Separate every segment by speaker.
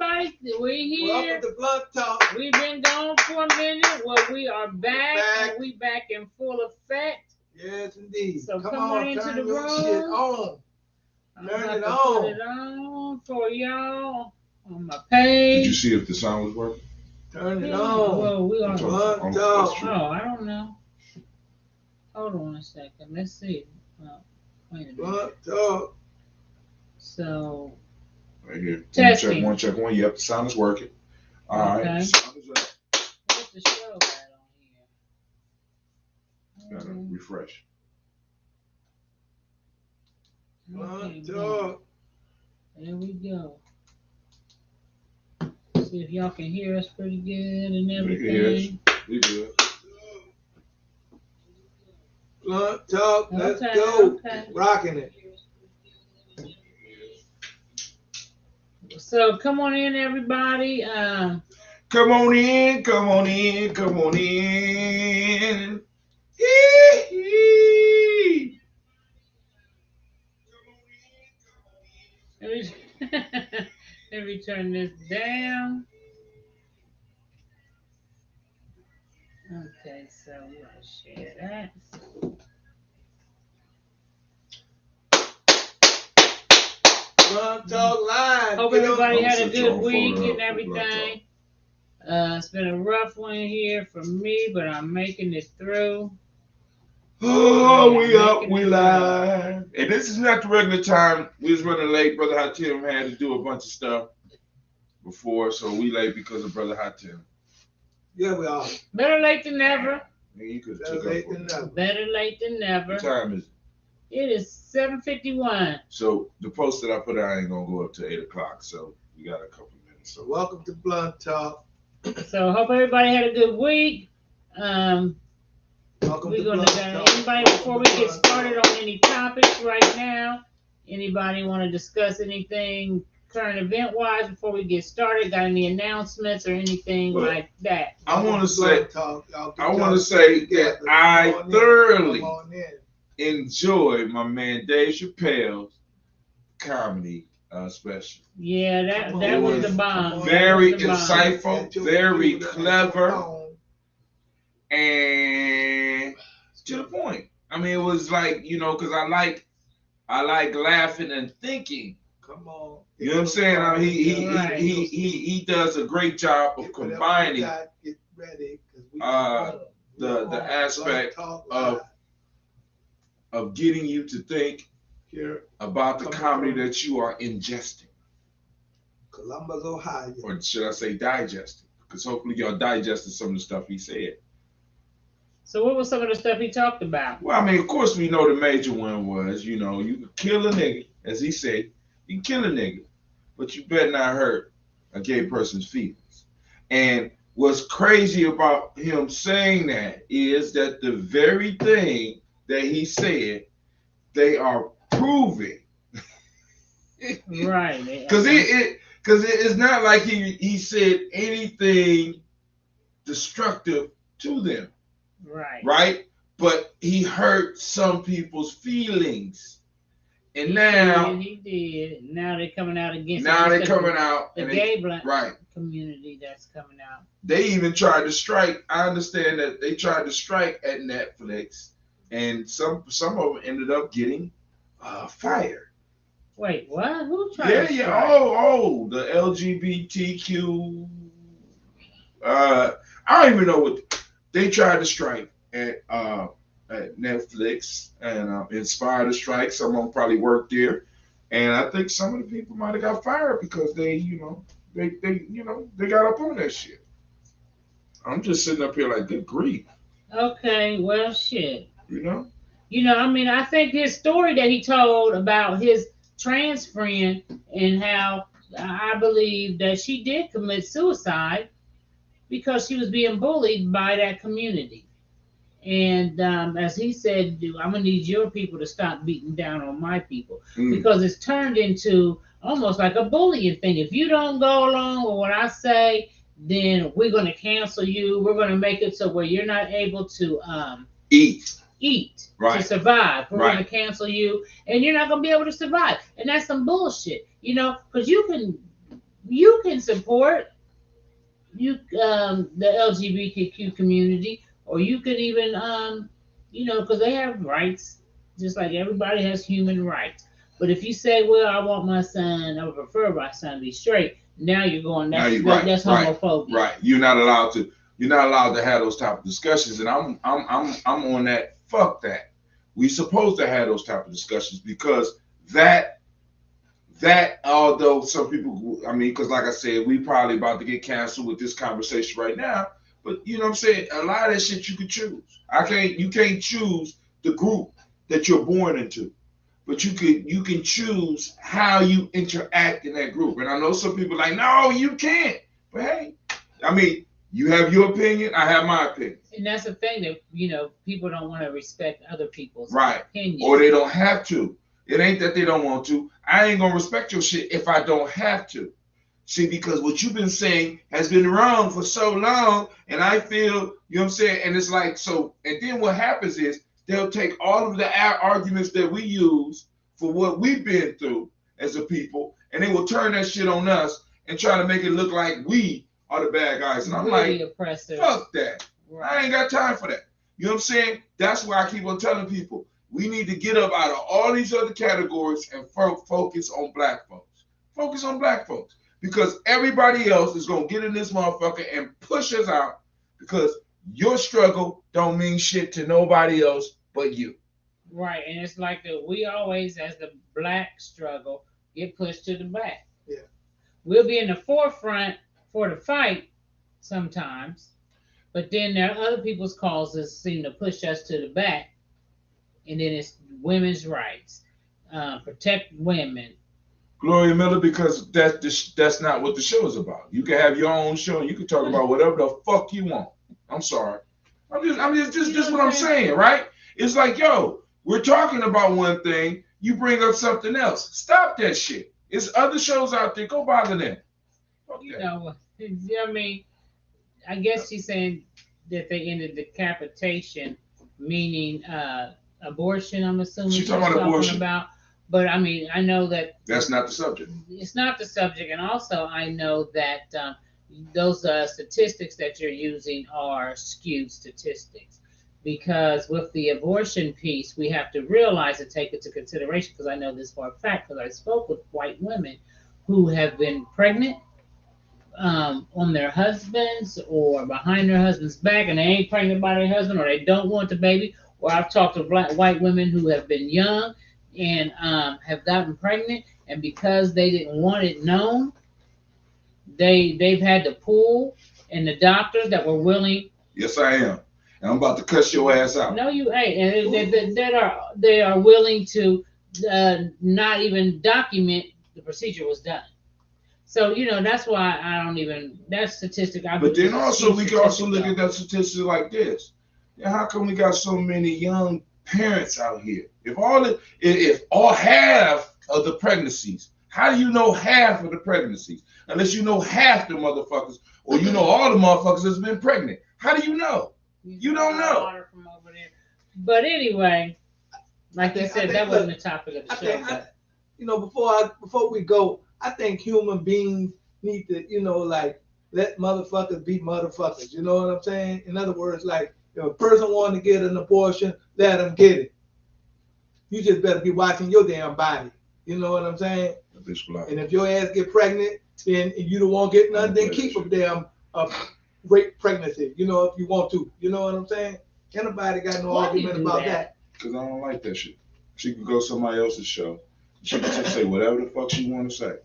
Speaker 1: everybody. We're here.
Speaker 2: Welcome to Blunt Talk.
Speaker 1: We've been gone for a minute. Well, we are back. And we back in full effect.
Speaker 2: Yes, indeed.
Speaker 1: So
Speaker 2: come
Speaker 1: on into
Speaker 2: turn
Speaker 1: the
Speaker 2: your
Speaker 1: room.
Speaker 2: Shit on. Turn it on.
Speaker 1: Put it on for y'all on my page.
Speaker 3: Did you see if the sound was working?
Speaker 2: Turn it on.
Speaker 1: Well, we are.
Speaker 2: Blunt Talk.
Speaker 1: Oh, I don't know. Hold on a second. Let's see. Wait a minute.
Speaker 2: Blunt Talk.
Speaker 1: So.
Speaker 3: Right here.
Speaker 1: Testing.
Speaker 3: Check one. Yep, the sound is working. All right. The sound is up.
Speaker 1: What's the show at on here?
Speaker 3: Gotta refresh.
Speaker 2: Blunt Talk.
Speaker 1: There we go. See if y'all can hear us pretty good and everything.
Speaker 3: We good.
Speaker 2: Blunt Talk. Let's go.
Speaker 1: Okay.
Speaker 2: Rocking it.
Speaker 1: So come on in, everybody.
Speaker 3: Come on in. Come on in. Come on in.
Speaker 1: Let me turn this down. Okay, so we're gonna share that.
Speaker 2: Blunt Talk Live.
Speaker 1: Hope everybody had a good week and everything. It's been a rough one here for me, but I'm making it through.
Speaker 3: Oh, we up, we live. And this is not the regular time. We was running late. Brother Hatim had to do a bunch of stuff before, so we late because of Brother Hatim.
Speaker 2: Yeah, we are.
Speaker 1: Better late than never.
Speaker 3: Man, you could
Speaker 2: Better
Speaker 3: have
Speaker 2: late
Speaker 3: took
Speaker 2: than
Speaker 3: up
Speaker 2: never.
Speaker 1: Better late than never.
Speaker 3: What time is it?
Speaker 1: It is 7:51.
Speaker 3: So the post that I put out ain't gonna go up to 8 o'clock. So we got a couple minutes. So
Speaker 2: welcome to Blunt Talk.
Speaker 1: So hope everybody had a good week.
Speaker 2: Welcome
Speaker 1: we're
Speaker 2: to
Speaker 1: gonna
Speaker 2: Blunt
Speaker 1: go.
Speaker 2: Talk.
Speaker 1: Anybody before we get started on any topics right now? Anybody want to discuss anything current event wise before we get started? Got any announcements or anything like that?
Speaker 3: I want to say that
Speaker 2: Come
Speaker 3: I
Speaker 2: on in.
Speaker 3: thoroughly
Speaker 2: Come on in.
Speaker 3: enjoy my man Dave Chappelle's comedy special.
Speaker 1: Yeah, that was the bomb.
Speaker 3: Very insightful, very clever, and to the point. I mean, it was like, you know, because I like laughing and thinking.
Speaker 2: Come on.
Speaker 3: You know what I'm saying? I mean, he does a great job of combining the aspect of getting you to think about the comedy that you are ingesting.
Speaker 2: Columbus, Ohio.
Speaker 3: Or should I say digesting? Because hopefully y'all digested some of the stuff he said.
Speaker 1: So what was some of the stuff he talked about?
Speaker 3: Well, I mean, of course we know the major one was, you know, you can kill a nigga, as he said, you can kill a nigga, but you better not hurt a gay person's feelings. And what's crazy about him saying that is that the very thing that he said, they are proving.
Speaker 1: Right.
Speaker 3: Because it's not like he said anything destructive to them.
Speaker 1: Right.
Speaker 3: Right? But he hurt some people's feelings. And now
Speaker 1: he did. Now they're coming out against
Speaker 3: the
Speaker 1: gay black
Speaker 3: right
Speaker 1: community that's coming out.
Speaker 3: They even tried to strike. I understand that they tried to strike at Netflix, and some of them ended up getting fired.
Speaker 1: Wait, what? Who tried to strike?
Speaker 3: Yeah. The LGBTQ. I don't even know what they tried to strike at Netflix, and inspired a strike. Some of them probably worked there, and I think some of the people might have got fired because they got up on that shit. I'm just sitting up here like, good grief.
Speaker 1: Okay, well, shit.
Speaker 3: You know,
Speaker 1: I mean, I think his story that he told about his trans friend and how I believe that she did commit suicide because she was being bullied by that community. And as he said, I'm going to need your people to stop beating down on my people because it's turned into almost like a bullying thing. If you don't go along with what I say, then we're going to cancel you. We're going to make it so where you're not able to eat to survive. We're going to cancel you, and you're not going to be able to survive. And that's some bullshit, because you can can support the LGBTQ community, or you could even because they have rights, just like everybody has human rights. But if you say, well, I want my son, I would prefer my son to be straight, now you're going,
Speaker 3: Now
Speaker 1: that's
Speaker 3: you're right,
Speaker 1: that's
Speaker 3: right,
Speaker 1: homophobia.
Speaker 3: right. You're not allowed to. You're not allowed to have those type of discussions, and I'm on that. Fuck that. We supposed to have those type of discussions because that although some people, I mean, because like I said, we probably about to get canceled with this conversation right now. But you know what I'm saying? A lot of that shit you can choose. You can't choose the group that you're born into, but you can choose how you interact in that group. And I know some people are like, no, you can't. But hey, I mean, you have your opinion, I have my opinion.
Speaker 1: And that's the thing that people don't want to respect other people's
Speaker 3: right.
Speaker 1: opinions,
Speaker 3: or they don't have to. It ain't that they don't want to. I ain't gonna respect your shit if I don't have to. See, because what you've been saying has been wrong for so long, and I feel, you know what I'm saying? And it's like, so, and then what happens is they'll take all of the arguments that we use for what we've been through as a people, and they will turn that shit on us and try to make it look like we are the bad guys. And I'm
Speaker 1: really
Speaker 3: like,
Speaker 1: oppressive.
Speaker 3: Fuck that.
Speaker 1: Right.
Speaker 3: I ain't got time for that. You know what I'm saying? That's why I keep on telling people, we need to get up out of all these other categories and focus on black folks. Focus on black folks. Because everybody else is going to get in this motherfucker and push us out because your struggle don't mean shit to nobody else but you.
Speaker 1: Right. And it's like we always, as the black struggle, get pushed to the back.
Speaker 2: Yeah.
Speaker 1: We'll be in the forefront for the fight sometimes, but then there are other people's causes seem to push us to the back. And then it's women's rights, protect women.
Speaker 3: Gloria Miller, because that's not what the show is about. You can have your own show and you can talk about whatever the fuck you want. I'm sorry. I'm just what I'm saying, right? It's like, yo, we're talking about one thing, you bring up something else. Stop that shit. There's other shows out there. Go bother them.
Speaker 1: I mean, I guess she's saying that they ended decapitation, meaning abortion. I'm assuming
Speaker 3: she's talking about abortion.
Speaker 1: But I mean, I know that
Speaker 3: that's not the subject.
Speaker 1: It's not the subject, and also I know that those statistics that you're using are skewed statistics, because with the abortion piece, we have to realize and take it into consideration. Because I know this for a fact, because I spoke with white women who have been pregnant on their husbands or behind their husband's back, and they ain't pregnant by their husband, or they don't want the baby. Or I've talked to white women who have been young and have gotten pregnant, and because they didn't want it known, they've had to pull, and the doctors that were willing.
Speaker 3: Yes, I am, and I'm about to cuss your ass out.
Speaker 1: No, you ain't, and they are willing to not even document the procedure was done. So that's why I don't even that statistic.
Speaker 3: But then also we can also look at that statistic like this. How come we got so many young parents out here? If all half of the pregnancies, how do you know half of the pregnancies? Unless you know half the motherfuckers, or you know all the motherfuckers that's been pregnant. How do you know? You don't know.
Speaker 1: But anyway, like you said, that wasn't the topic of the show.
Speaker 2: Before we go, I think human beings need to, like, let motherfuckers be motherfuckers. You know what I'm saying? In other words, like, if a person wants to get an abortion, let them get it. You just better be watching your damn body. You know what I'm saying? And if your ass get pregnant, then you don't want to get nothing, then keep a damn rape pregnancy. If you want to. You know what I'm saying? Anybody got no argument about that?
Speaker 3: Because I don't like that shit. She can go somebody else's show. She can just say whatever the fuck she want to say.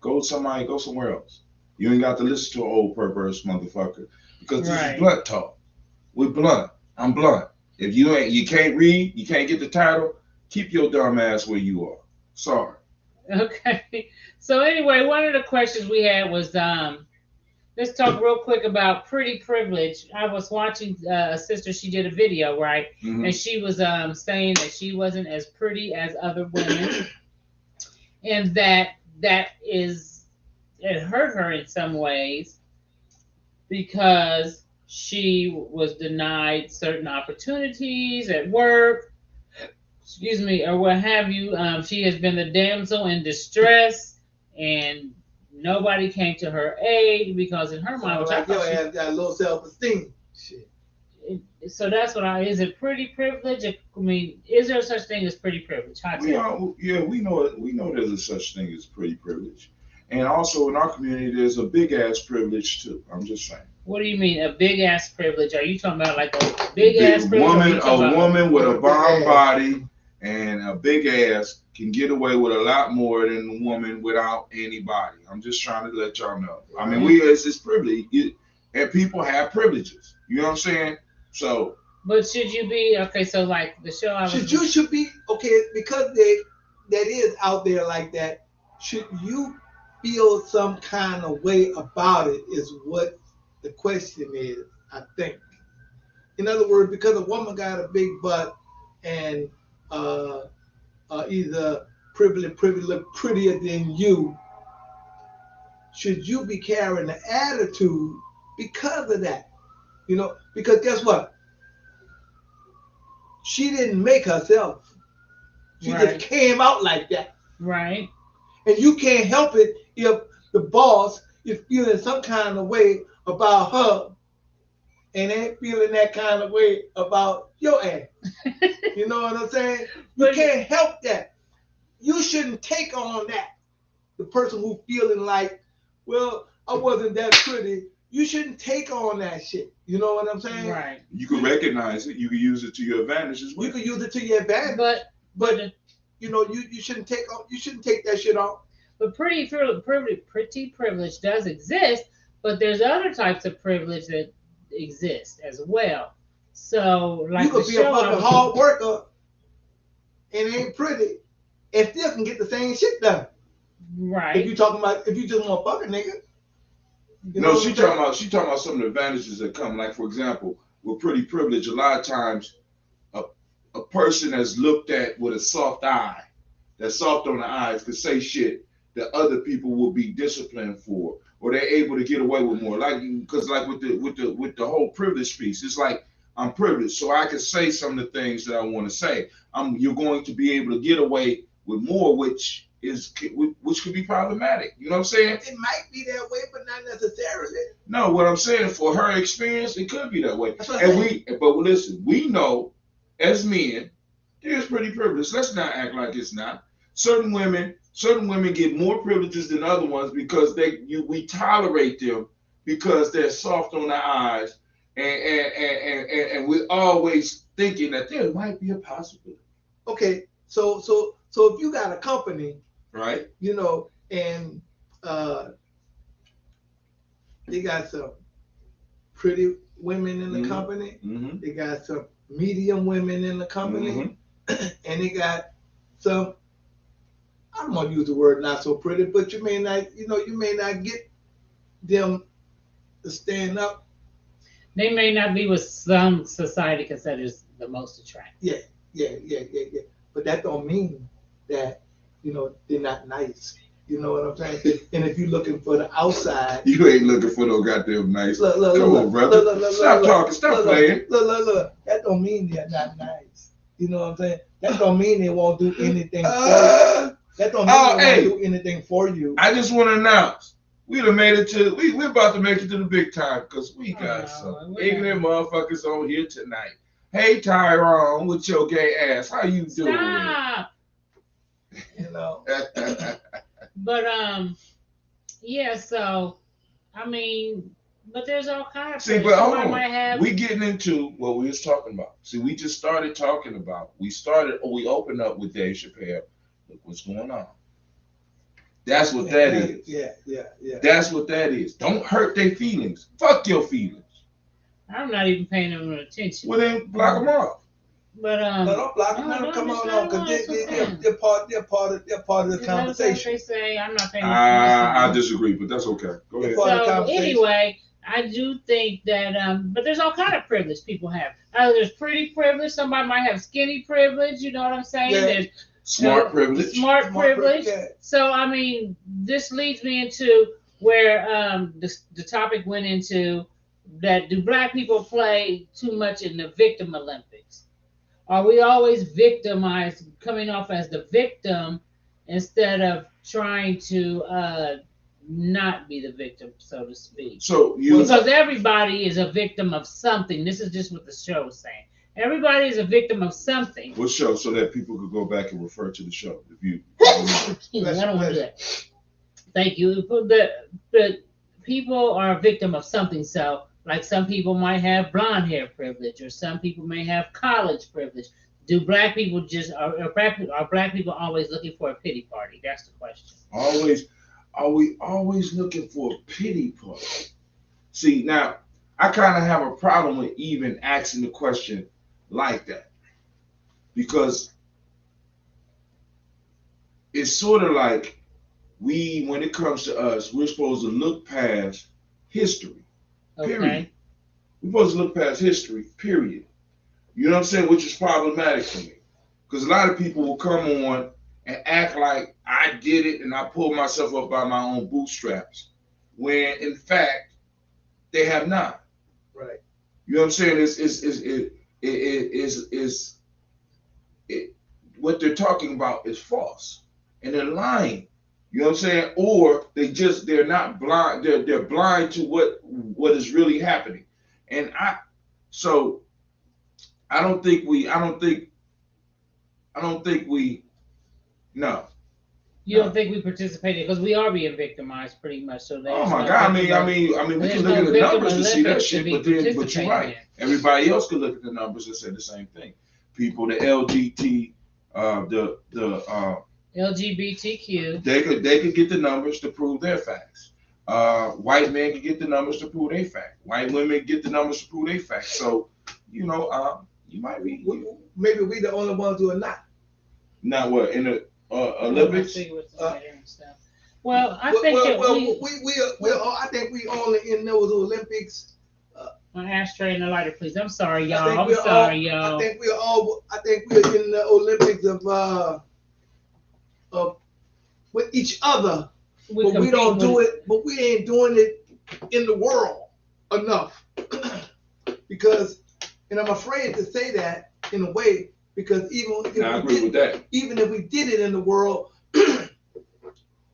Speaker 3: Go somewhere else. You ain't got to listen to an old perverse motherfucker, because this is blunt talk. We're blunt. I'm blunt. If you can't read, you can't get the title, keep your dumb ass where you are. Sorry.
Speaker 1: Okay. So anyway, one of the questions we had was, let's talk real quick about pretty privilege. I was watching a sister, she did a video, right? Mm-hmm. And she was saying that she wasn't as pretty as other women, and that it hurt her in some ways because she was denied certain opportunities at work, or what have you. She has been the damsel in distress, and Nobody came to her aid because in her mind,
Speaker 2: So
Speaker 1: which I
Speaker 2: like your
Speaker 1: thought
Speaker 2: ass got low self-esteem. Shit.
Speaker 1: so that's what I is it pretty privilege? I mean, is there such thing as pretty privilege? Hot
Speaker 3: We
Speaker 1: take.
Speaker 3: are, yeah, we know it. We know there's a such thing as pretty privilege, and also in our community, there's a big ass privilege too. I'm just saying.
Speaker 1: What do you mean a big ass privilege? Are you talking about like a big ass
Speaker 3: Big
Speaker 1: privilege? Or are
Speaker 3: woman,
Speaker 1: you
Speaker 3: a
Speaker 1: talking about
Speaker 3: woman with a
Speaker 2: Big
Speaker 3: bomb
Speaker 2: ass.
Speaker 3: body and a big ass can get away with a lot more than a woman without anybody. I'm just trying to let y'all know. I mean, it's privilege, and people have privileges. You know what I'm saying? So,
Speaker 1: but should you be okay? So like the show I was
Speaker 2: Should be okay because that is out there like that. Should you feel some kind of way about it? Is what the question is. I think. In other words, because a woman got a big butt and uh, either privileged, prettier than you, should you be carrying the attitude because of that? You know, because guess what? She didn't make herself. She just
Speaker 1: right,
Speaker 2: came out like that.
Speaker 1: right.
Speaker 2: And you can't help it if the boss is feeling some kind of way about her and ain't feeling that kind of way about your ass. You know what I'm saying? You
Speaker 1: But
Speaker 2: can't help that. You shouldn't take on that. The person who feeling like, well, I wasn't that pretty. You shouldn't take on that shit. You know what I'm saying?
Speaker 1: right.
Speaker 3: you can recognize it. You can use it to your advantage as well.
Speaker 2: You can use it to your advantage,
Speaker 1: But
Speaker 2: you know you shouldn't take on. You shouldn't take that shit on.
Speaker 1: but pretty privilege does exist. But there's other types of privilege that exist as well. So
Speaker 2: You
Speaker 1: like the
Speaker 2: could be a
Speaker 1: show I
Speaker 2: fucking
Speaker 1: was
Speaker 2: hard worker and ain't pretty and still can get the same shit done. If you
Speaker 1: right.
Speaker 2: talking about if you just want to fuck a nigga, you know
Speaker 3: No,
Speaker 2: what I'm saying?
Speaker 3: she talking about some of the advantages that come. Like for example, with pretty privilege, a lot of times a a person that's looked at with a soft eye, that's soft on the eyes, could say shit that other people will be disciplined for, or they're able to get away with more. Like because like with the whole privilege piece, it's like I'm privileged, so I can say some of the things that I want to say. You're going to be able to get away with more, which could be problematic. You know what I'm saying?
Speaker 2: It might be that way, but not necessarily.
Speaker 3: No, what I'm saying for her experience, it could be that way.
Speaker 2: That's what I'm saying.
Speaker 3: But listen, we know as men, it is pretty privileged. Let's not act like it's not. Certain women get more privileges than other ones because we tolerate them because they're soft on the eyes, and we're always thinking that there might be a possibility.
Speaker 2: Okay, so if you got a company,
Speaker 3: Right?
Speaker 2: you know, and they got some pretty women in the company,
Speaker 3: Mm-hmm.
Speaker 2: they got some medium women in the company, and they got some. I'm gonna use the word not so pretty, but you may not get them to stand up.
Speaker 1: They may not be what some society considers the most attractive.
Speaker 2: Yeah. But that don't mean that they're not nice. You know what I'm saying? And if you're looking for the outside,
Speaker 3: You ain't looking for no goddamn nice.
Speaker 2: look,
Speaker 3: Come on, brother. Stop talking. Stop playing.
Speaker 2: Look. That don't mean they're not nice. You know what I'm saying? That don't mean they won't do anything for you. That don't mean they won't do anything for you.
Speaker 3: I just want to announce we done made it to we're about to make it to the big time because we got some ignorant motherfuckers on here tonight. Hey Tyrone, with your gay ass, how you doing?
Speaker 1: Stop.
Speaker 2: You know.
Speaker 1: But yeah. So I mean, but there's all kinds of.
Speaker 3: See,
Speaker 1: things.
Speaker 3: but hold
Speaker 1: Somebody
Speaker 3: on.
Speaker 1: might have.
Speaker 3: We getting into what we was talking about. See, we just started talking about. We opened up with Dave Chappelle. Look what's going on. That's what that is.
Speaker 2: Yeah.
Speaker 3: That's what that is. Don't hurt their feelings. Fuck your feelings.
Speaker 1: I'm not even paying them attention.
Speaker 3: Well, then block them off.
Speaker 1: But
Speaker 2: No, don't block them.
Speaker 1: no,
Speaker 2: Come
Speaker 1: just
Speaker 2: on,
Speaker 1: let
Speaker 2: because
Speaker 1: them on.
Speaker 2: they're part of the
Speaker 1: That's what
Speaker 2: conversation.
Speaker 1: they say. I'm not paying
Speaker 3: I disagree, but that's okay. Go ahead.
Speaker 2: Part of the
Speaker 1: So
Speaker 2: conversation.
Speaker 1: anyway, I do think that but there's all kind of privilege people have. There's pretty privilege. Somebody might have skinny privilege. You know what I'm saying?
Speaker 2: Yeah.
Speaker 1: There's
Speaker 3: Smart privilege.
Speaker 1: Smart privilege.
Speaker 2: Yeah.
Speaker 1: So I mean, this leads me into where the topic went into that do black people play too much in the victim Olympics? Are we always victimized, coming off as the victim instead of trying to not be the victim, so to speak.
Speaker 3: So you
Speaker 1: Because everybody is a victim of something. This is just what the show is saying. Everybody is a victim of something.
Speaker 3: what show so that people could go back and refer to the show if you.
Speaker 1: I don't want to do that. Thank you. The people are a victim of something. So, like some people might have blonde hair privilege, or some people may have college privilege. Do black people just are black people always looking for a pity party? That's the question.
Speaker 3: Always, are we always looking for a pity party? See, now I kind of have a problem with even asking the question like that because it's sort of like when it comes to us, we're supposed to look past history. Period.
Speaker 1: Okay.
Speaker 3: We're supposed to look past history. Period. You know what I'm saying? Which is problematic for me because a lot of people will come on and act like I did it and I pulled myself up by my own bootstraps, when in fact they have not.
Speaker 2: Right.
Speaker 3: You know what I'm saying? What they're talking about is false, and they're lying. You know what I'm saying? Or they're not blind. They're blind to what is really happening. And so I don't think we no.
Speaker 1: You don't think we participated because we are being victimized pretty much. So
Speaker 3: Oh my God! I mean, we can look at the numbers to see that shit, but you're right. Everybody else can look at the numbers and say the same thing. People, the LGBT, the
Speaker 1: LGBTQ,
Speaker 3: they could get the numbers to prove their facts. White men can get the numbers to prove their fact. White women get the numbers to prove their fact. So, you might be.
Speaker 2: Maybe we the only ones who are not.
Speaker 3: Not what in the Olympics.
Speaker 1: Well, I think
Speaker 2: I think we only in those Olympics.
Speaker 1: My ashtray and the lighter, please. I'm sorry, y'all. I'm sorry, y'all.
Speaker 2: I think we're in the Olympics of with each other, but we don't do it. But we ain't doing it in the world enough because, and I'm afraid to say that in a way because
Speaker 3: I agree with that.
Speaker 2: Even if we did it in the world,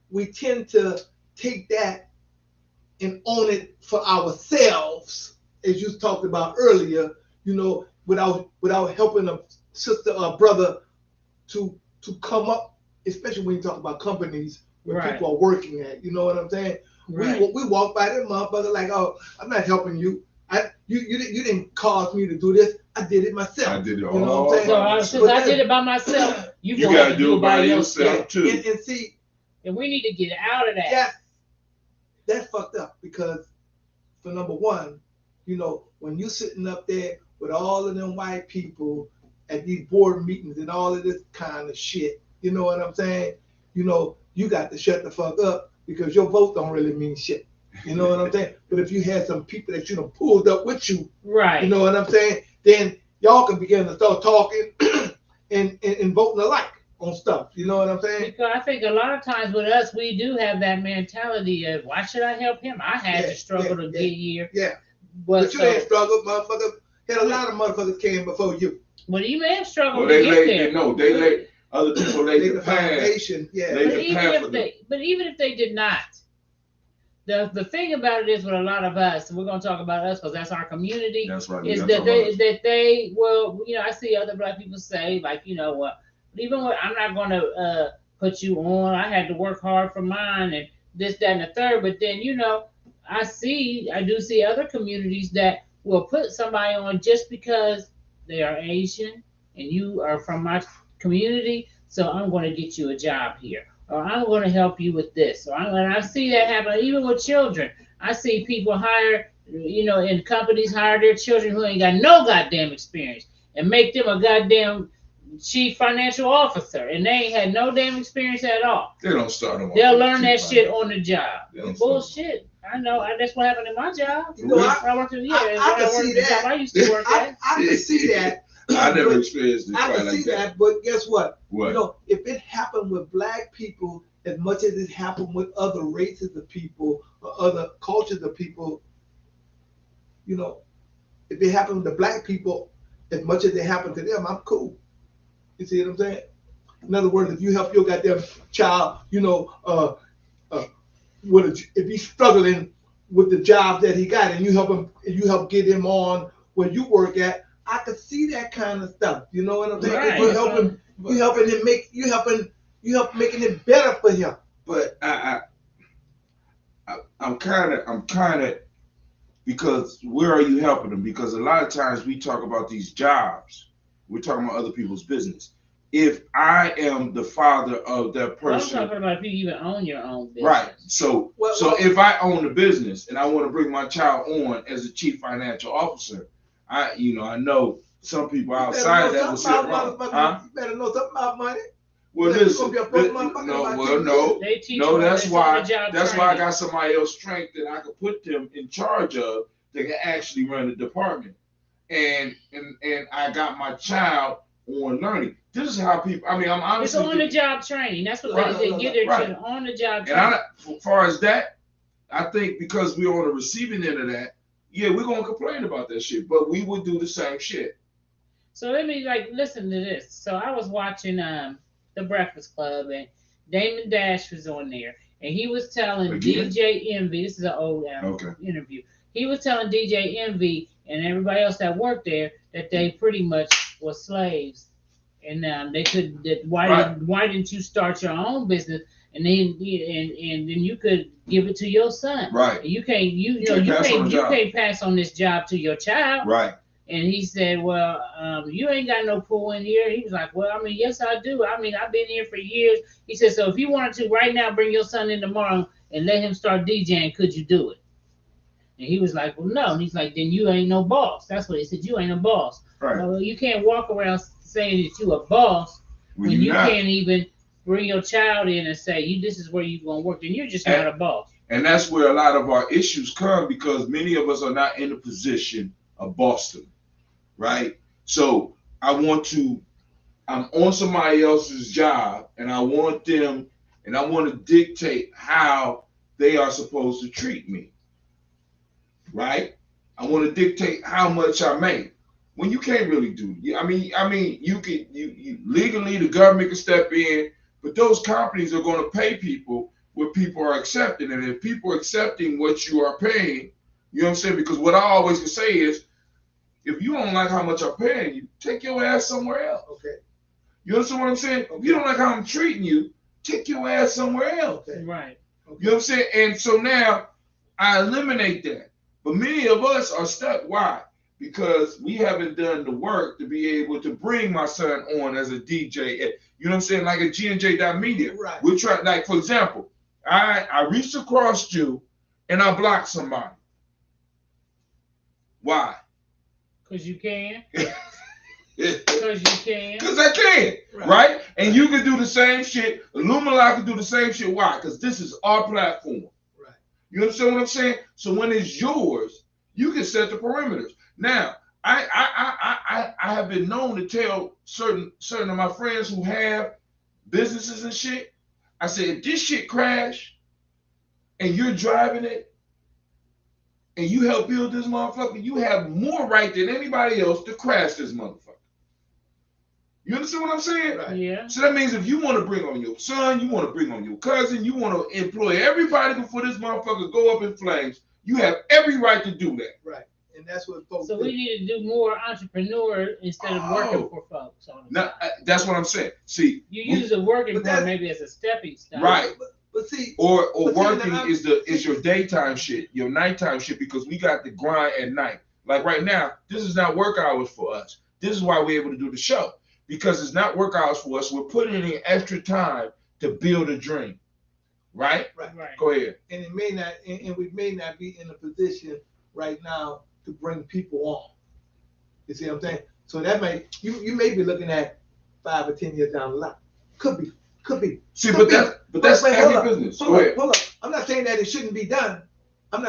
Speaker 2: we tend to take that and own it for ourselves, as you talked about earlier. Without helping a sister or brother to come up, especially when you talk about companies where people are working at. You know what I'm saying? Right. We walk by them motherfucker like, oh, I'm not helping you. You didn't cause me to do this. I did it myself.
Speaker 3: I did it all.
Speaker 2: You know what I'm saying?
Speaker 1: Since I did it by myself, you
Speaker 3: got to do it by yourself too.
Speaker 2: And see,
Speaker 1: and we need to get out of that.
Speaker 2: Yeah, that's fucked up because, for number one, when you sitting up there with all of them white people at these board meetings and all of this kind of shit, you know what I'm saying? You got to shut the fuck up because your vote don't really mean shit. You know what I'm saying? But if you had some people that you done pulled up with you,
Speaker 1: right?
Speaker 2: You know what I'm saying? Then y'all can begin to start talking and voting alike on stuff. You know what I'm saying?
Speaker 1: Because I think a lot of times with us, we do have that mentality of why should I help him? I had to struggle to get here.
Speaker 2: Yeah. But you ain't struggled, motherfucker. Had a lot of motherfuckers came before you.
Speaker 1: But you may have struggled to get there.
Speaker 3: They laid other people laid the
Speaker 2: foundation. Yeah.
Speaker 1: But even if they did not, the thing about it is with a lot of us, and we're going to talk about us because that's our community.
Speaker 3: That's right.
Speaker 1: Is that they I see other black people say like even when I'm not going to put you on. I had to work hard for mine and this, that, and the third. But then I do see other communities that will put somebody on just because they are Asian and you are from my community. So I'm going to get you a job here. Or I'm going to help you with this. And I see that happen even with children. I see people hire, in companies hire their children who ain't got no goddamn experience and make them a goddamn chief financial officer. And they ain't had no damn experience at all.
Speaker 3: They don't start them.
Speaker 1: They'll learn that shit on the job. Bullshit. I know. That's what happened in my job.
Speaker 2: I
Speaker 1: used to work at.
Speaker 2: I can see that.
Speaker 3: I never experienced it.
Speaker 2: I can see that, but guess what?
Speaker 3: What?
Speaker 2: If it happened with black people as much as it happened with other races of people or other cultures of people, if it happened to black people as much as it happened to them, I'm cool. You see what I'm saying? In other words, if you help your goddamn child, if he's struggling with the job that he got, and you help get him on where you work at, I could see that kind of stuff. You know what I'm saying?
Speaker 1: Right.
Speaker 2: You help making it better for him.
Speaker 3: But I'm kind of because where are you helping them? Because a lot of times we talk about these jobs, we're talking about other people's business. If I am the father of that person,
Speaker 1: well, I'm talking about if you even own your own business.
Speaker 3: right? So if I own a business and I want to bring my child on as a chief financial officer, I know some people outside that will say,
Speaker 2: "Wrong." You better know something about money.
Speaker 3: Well, listen, no. That's why I got somebody else strength that I could put them in charge of that can actually run the department, and I got my child on learning. This is how people. I mean, I'm honestly.
Speaker 1: It's on the job training. That's what they get their children on the job training.
Speaker 3: And as far as that, I think because we're on the receiving end of that, yeah, we're gonna complain about that shit, but we would do the same shit.
Speaker 1: So let me listen to this. So I was watching The Breakfast Club, and Damon Dash was on there, and he was telling DJ Envy. This is an old interview. He was telling DJ Envy and everybody else that worked there that they pretty much were slaves, and they could. Why didn't you start your own business? And then you could give it to your son.
Speaker 3: Right.
Speaker 1: You can't pass on this job to your child.
Speaker 3: Right.
Speaker 1: And he said, well, you ain't got no pull in here. He was like, well, I mean, yes, I do. I mean, I've been here for years. He said, so if you wanted to right now, bring your son in tomorrow and let him start DJing, could you do it? And he was like, well, no. And he's like, then you ain't no boss. That's what he said. You ain't a boss.
Speaker 3: Right.
Speaker 1: Well, you can't walk around saying that you a boss when you can't even bring your child in and say, this is where you're going to work. Then you're just not a boss.
Speaker 3: And that's where a lot of our issues come, because many of us are not in a position of boss them. Right? So I'm on somebody else's job, and I want to dictate how they are supposed to treat me. Right? I want to dictate how much I make. When you can't really do it. I mean, you legally, the government can step in, but those companies are going to pay people what people are accepting. And if people are accepting what you are paying, you know what I'm saying? Because what I always can say is, if you don't like how much I'm paying you, take your ass somewhere else.
Speaker 2: Okay.
Speaker 3: You understand what I'm saying? Okay. If you don't like how I'm treating you, take your ass somewhere else.
Speaker 1: Okay. Right.
Speaker 3: Okay. You know what I'm saying? And so now I eliminate that. But many of us are stuck. Why? Because we haven't done the work to be able to bring my son on as a DJ. You know what I'm saying? Like a G&J.media.
Speaker 2: Right.
Speaker 3: We're trying, like, for example, I reached across you and I blocked somebody. Why?
Speaker 1: Because you can. Because you can.
Speaker 3: Because I can, right? And you can do the same shit. Illumina can do the same shit. Why? Because this is our platform.
Speaker 2: Right.
Speaker 3: You understand what I'm saying? So when it's yours, you can set the perimeters. Now, I have been known to tell certain of my friends who have businesses and shit. I said, if this shit crash and you're driving it, and you help build this motherfucker, you have more right than anybody else to crash this motherfucker. You understand what I'm saying?
Speaker 1: Right. Yeah.
Speaker 3: So that means if you want to bring on your son, you want to bring on your cousin, you want to employ everybody before this motherfucker go up in flames, you have every right to do that.
Speaker 2: Right. And that's what folks
Speaker 1: do. We need to do more entrepreneur instead of working for folks.
Speaker 3: That's what I'm saying. See,
Speaker 1: you use the working part maybe as a stepping stone.
Speaker 3: Right.
Speaker 2: But see,
Speaker 3: or working is your daytime shit, your nighttime shit, because we got the grind at night. Like right now, this is not work hours for us. This is why we're able to do the show, because it's not work hours for us. We're putting in extra time to build a dream. Right?
Speaker 2: Right.
Speaker 3: Go ahead.
Speaker 2: And it may not, and we may not be in a position right now to bring people on. You see what I'm saying? So that you may be looking at 5 or 10 years down the line. Could be.
Speaker 3: See, but that's every business. Go ahead.
Speaker 2: Hold up. I'm not saying that it shouldn't be done. But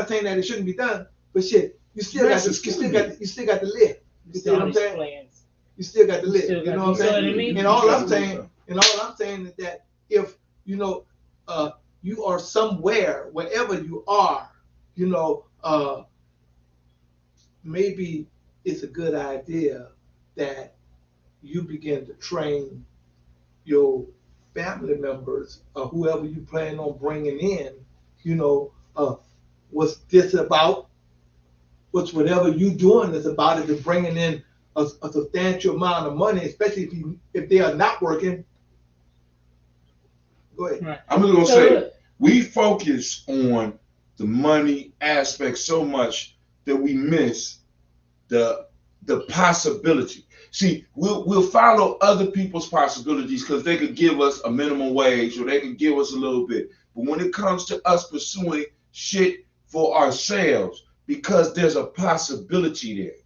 Speaker 2: shit, you still got to live. You see what I'm saying? You still got to live. You know what I'm saying? And all I'm saying is that if you are somewhere, wherever you are, maybe it's a good idea that you begin to train your family members or whoever you plan on bringing in, what's this about? What's whatever you doing is about it is bringing in a substantial amount of money, especially if they are not working. Go ahead.
Speaker 1: Right.
Speaker 3: I'm just gonna
Speaker 1: So
Speaker 3: say
Speaker 1: look,
Speaker 3: we focus on the money aspect so much that we miss the possibility. See, we'll follow other people's possibilities because they could give us a minimum wage or they can give us a little bit. But when it comes to us pursuing shit for ourselves, because there's a possibility there,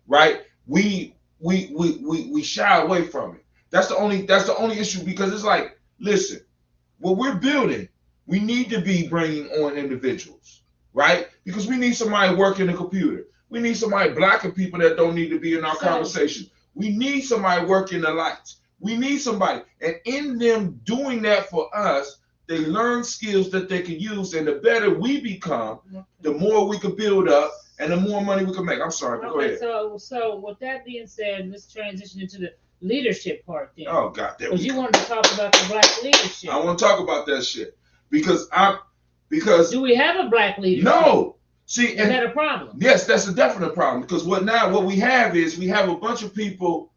Speaker 3: right? We shy away from it. That's the only issue because it's like, listen, what we're building, we need to be bringing on individuals, right? Because we need somebody working the computer. We need somebody blocking people that don't need to be in our conversation. We need somebody working the lights. We need somebody. And in them doing that for us, they learn skills that they can use. And the better we become, the more we can build up and the more money we can make. I'm sorry, but go ahead.
Speaker 1: So with that being said, let's transition into the leadership part then.
Speaker 3: Oh, God.
Speaker 1: Because you wanted to talk about the black leadership.
Speaker 3: I want to talk about that shit. Because
Speaker 1: do we have a black leadership?
Speaker 3: No. See,
Speaker 1: is that a problem?
Speaker 3: Yes, that's a definite problem. Because what we have is we have a bunch of people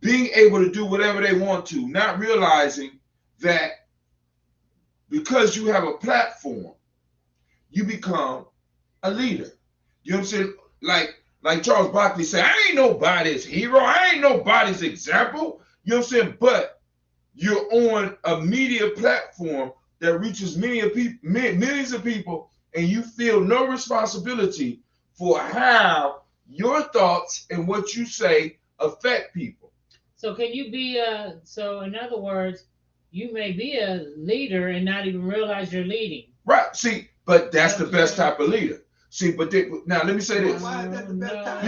Speaker 3: being able to do whatever they want to, not realizing that because you have a platform, you become a leader. You know what I'm saying? Like Charles Barkley said, I ain't nobody's hero. I ain't nobody's example. You know what I'm saying? But you're on a media platform that reaches millions of people, and you feel no responsibility for how your thoughts and what you say affect people.
Speaker 1: So can you be so in other words, you may be a leader and not even realize you're leading.
Speaker 3: Right. See, but that's the best type of leader. See, but now let me say this.
Speaker 2: Why is that the best type?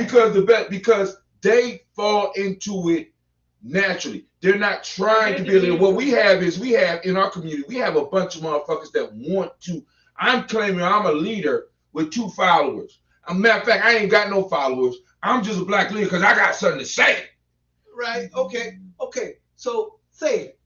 Speaker 3: Because they fall into it naturally. They're not trying to be a leader. What we have in our community, we have a bunch of motherfuckers that want to. I'm claiming I'm a leader with 2 followers. As a matter of fact, I ain't got no followers. I'm just a black leader because I got something to say.
Speaker 2: Right. Okay. So say it.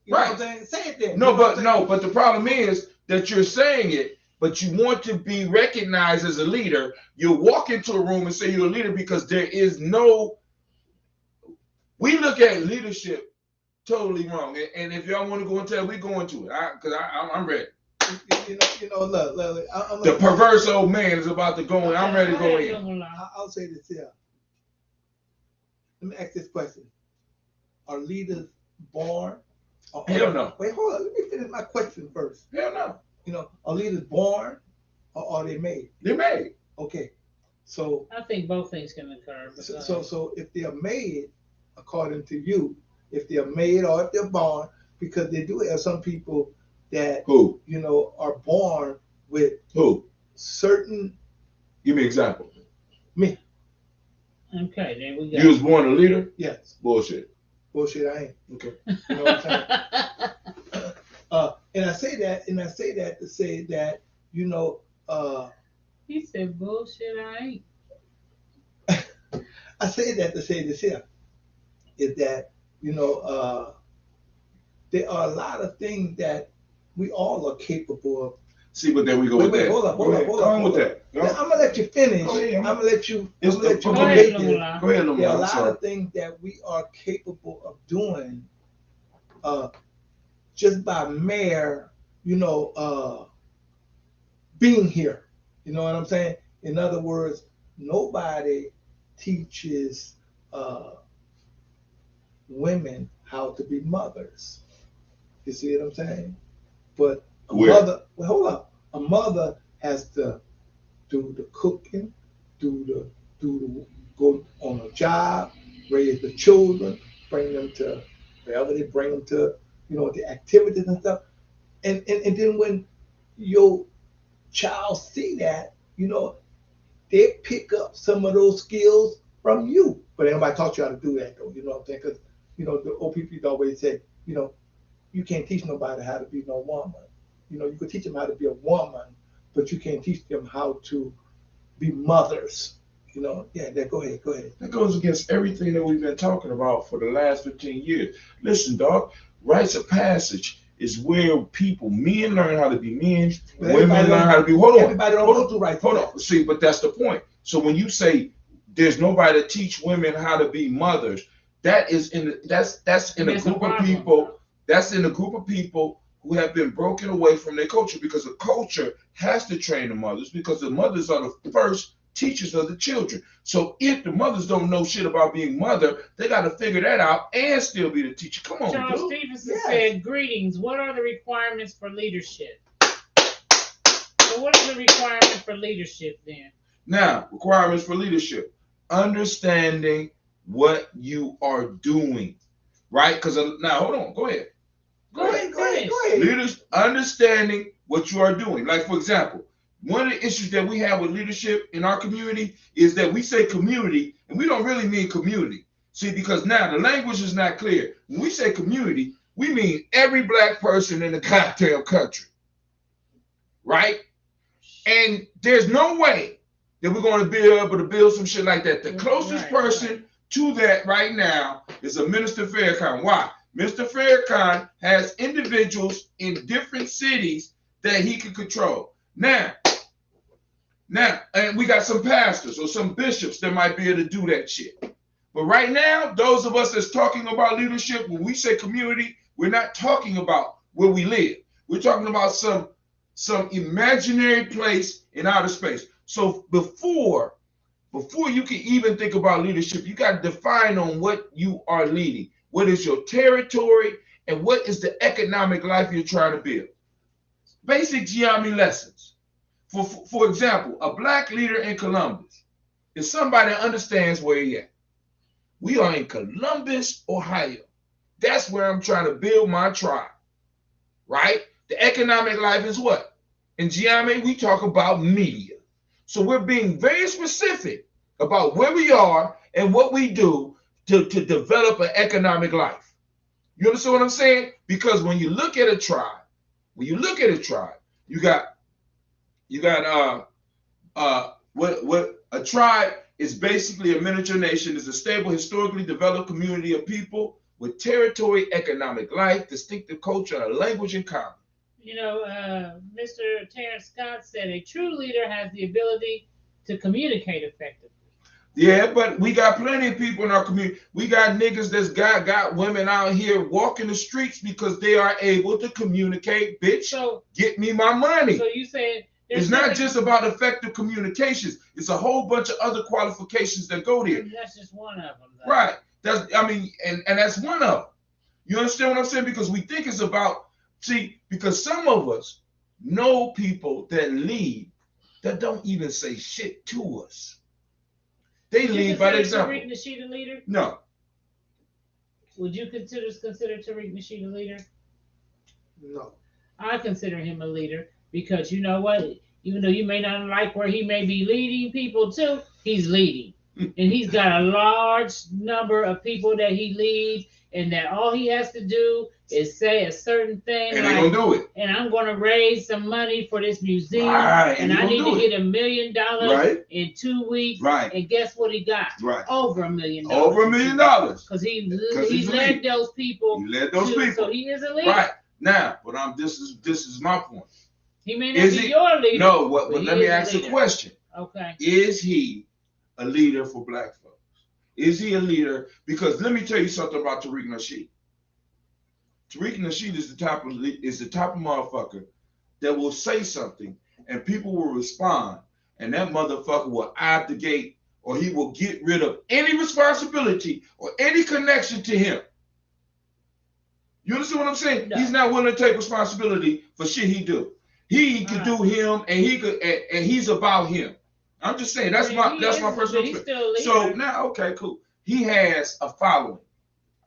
Speaker 2: You know what I'm saying? Say it then.
Speaker 3: But the problem is that you're saying it, but you want to be recognized as a leader. You walk into a room and say you're a leader because there is no. We look at leadership totally wrong. And if y'all want to go into it, we go into it. Because I'm ready.
Speaker 2: Look,
Speaker 3: the perverse old man is about to go in. I'm ready to go in.
Speaker 2: I'll say this here. Let me ask this question. Are leaders born?
Speaker 3: Hell no.
Speaker 2: Wait, hold on. Let me finish my question first.
Speaker 3: Hell no.
Speaker 2: Are leaders born or are they made?
Speaker 3: They're made.
Speaker 2: Okay. So
Speaker 1: I think both things can occur.
Speaker 2: So if they are made, according to you, if they're made or if they're born, because they do have some people that are born with certain.
Speaker 3: Give me an example.
Speaker 2: Me.
Speaker 1: Okay, there we go.
Speaker 3: You was born a leader?
Speaker 2: Yes.
Speaker 3: Bullshit,
Speaker 2: I ain't.
Speaker 3: Okay.
Speaker 2: You know what I'm saying? And I say that to say that,
Speaker 1: he said bullshit, I ain't.
Speaker 2: I say that to say this here, is that, there are a lot of things that we all are capable of.
Speaker 3: See, but there we go with that.
Speaker 2: Hold up. I'm gonna let you finish. I'm gonna let you.
Speaker 3: Go ahead,
Speaker 2: Lamar. There are a lot of things that we are capable of doing, just by mere, being here. You know what I'm saying? In other words, nobody teaches women how to be mothers. You see what I'm saying? But mother, hold up. A mother has to do the cooking, do the go on a job, raise the children, bring them to wherever they bring them to, the activities and stuff. And then when your child see that, they pick up some of those skills from you. But nobody taught you how to do that though, you know what I'm saying? Because, the old people always say, you can't teach nobody how to be no woman. You could teach them how to be a woman, but you can't teach them how to be mothers. Go ahead.
Speaker 3: That goes against everything that we've been talking about for the last 15 years. Listen, dog, rites of passage is where men learn how to be men,
Speaker 2: But
Speaker 3: women learn how to be. Hold on,
Speaker 2: everybody don't go through right.
Speaker 3: hold on. See, but that's the point. So when you say there's nobody to teach women how to be mothers, that's in a group of people. That's in a group of people who have been broken away from their culture, because the culture has to train the mothers, because the mothers are the first teachers of the children. So if the mothers don't know shit about being mother, they got to figure that out and still be the teacher. Come on,
Speaker 1: Charles
Speaker 3: dude.
Speaker 1: Stevenson said, "Greetings. What are the requirements for leadership?" So what is the requirement for leadership then?
Speaker 3: Now, requirements for leadership: understanding what you are doing, right? Because now, hold on, go ahead.
Speaker 2: Go ahead.
Speaker 3: Leaders understanding what you are doing. Like, for example, one of the issues that we have with leadership in our community is that we say community and we don't really mean community. See, because now the language is not clear. When we say community, we mean every black person in the goddamn country, right? And there's no way that we're going to be able to build some shit like that. The closest person to that right now is a Minister Farrakhan. Why? Mr. Farrakhan has individuals in different cities that he can control. Now, and we got some pastors or some bishops that might be able to do that shit. But right now, those of us that's talking about leadership, when we say community, we're not talking about where we live. We're talking about some imaginary place in outer space. So before you can even think about leadership, you got to define on what you are leading. What is your territory, and what is the economic life you're trying to build? Basic geometry lessons. For example, a black leader in Columbus is somebody that understands where he at. We are in Columbus, Ohio. That's where I'm trying to build my tribe, right? The economic life is what? In geometry, we talk about media. So we're being very specific about where we are and what we do to develop an economic life. You understand what I'm saying? Because when you look at a tribe, you got what a tribe is basically a miniature nation, is a stable, historically developed community of people with territory, economic life, distinctive culture, and a language in common.
Speaker 1: You know, Mr. Terrence Scott said a true leader has the ability to communicate effectively.
Speaker 3: Yeah, but we got plenty of people in our community. We got niggas that's got women out here walking the streets because they are able to communicate. Bitch, so, get me my money.
Speaker 1: So you said
Speaker 3: it's not just about effective communications. It's a whole bunch of other qualifications that go there.
Speaker 1: That's just one of them,
Speaker 3: though. Right. And that's one of them. You understand what I'm saying? Because we think it's about, because some of us know people that lead that don't even say shit to us. They lead by example.
Speaker 1: Tariq Nasheed a leader?
Speaker 3: No.
Speaker 1: Would you consider Tariq Nasheed a leader?
Speaker 2: No.
Speaker 1: I consider him a leader because you know what? Even though you may not like where he may be leading people to, he's leading. And he's got a large number of people that he leads, and that all he has to do is say a certain thing.
Speaker 3: And they're going to do it.
Speaker 1: And I'm going to raise some money for this museum.
Speaker 3: Right.
Speaker 1: And I need to hit $1 million in 2 weeks.
Speaker 3: Right.
Speaker 1: And guess what he got?
Speaker 3: Right.
Speaker 1: Over $1 million.
Speaker 3: Over $1 million.
Speaker 1: Because he led those people.
Speaker 3: He led those people.
Speaker 1: So he is a leader.
Speaker 3: Right. Now, but this is my point.
Speaker 1: He may not be your leader.
Speaker 3: No, but let me ask a question.
Speaker 1: Okay.
Speaker 3: Is he a leader for black folks? Is he a leader? Because let me tell you something about Tariq Nasheed. Tariq Nasheed is the type of motherfucker that will say something and people will respond, and that motherfucker will abdicate, or he will get rid of any responsibility or any connection to him. You understand what I'm saying? No. He's not willing to take responsibility for shit he do. He could do him, and he's about him. I'm just saying that's my personal opinion. So now, okay, cool. He has a following.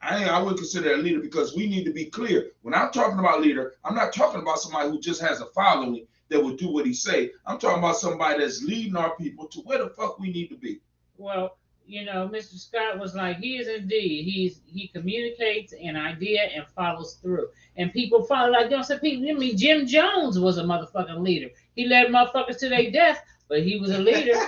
Speaker 3: I wouldn't consider that a leader, because we need to be clear. When I'm talking about leader, I'm not talking about somebody who just has a following that will do what he say. I'm talking about somebody that's leading our people to where the fuck we need to be.
Speaker 1: Well, you know, Mr. Scott was like, he is indeed. He communicates an idea and follows through. And people follow, like, you know, some people, I mean, Jim Jones was a motherfucking leader. He led motherfuckers to their death, but he was a leader.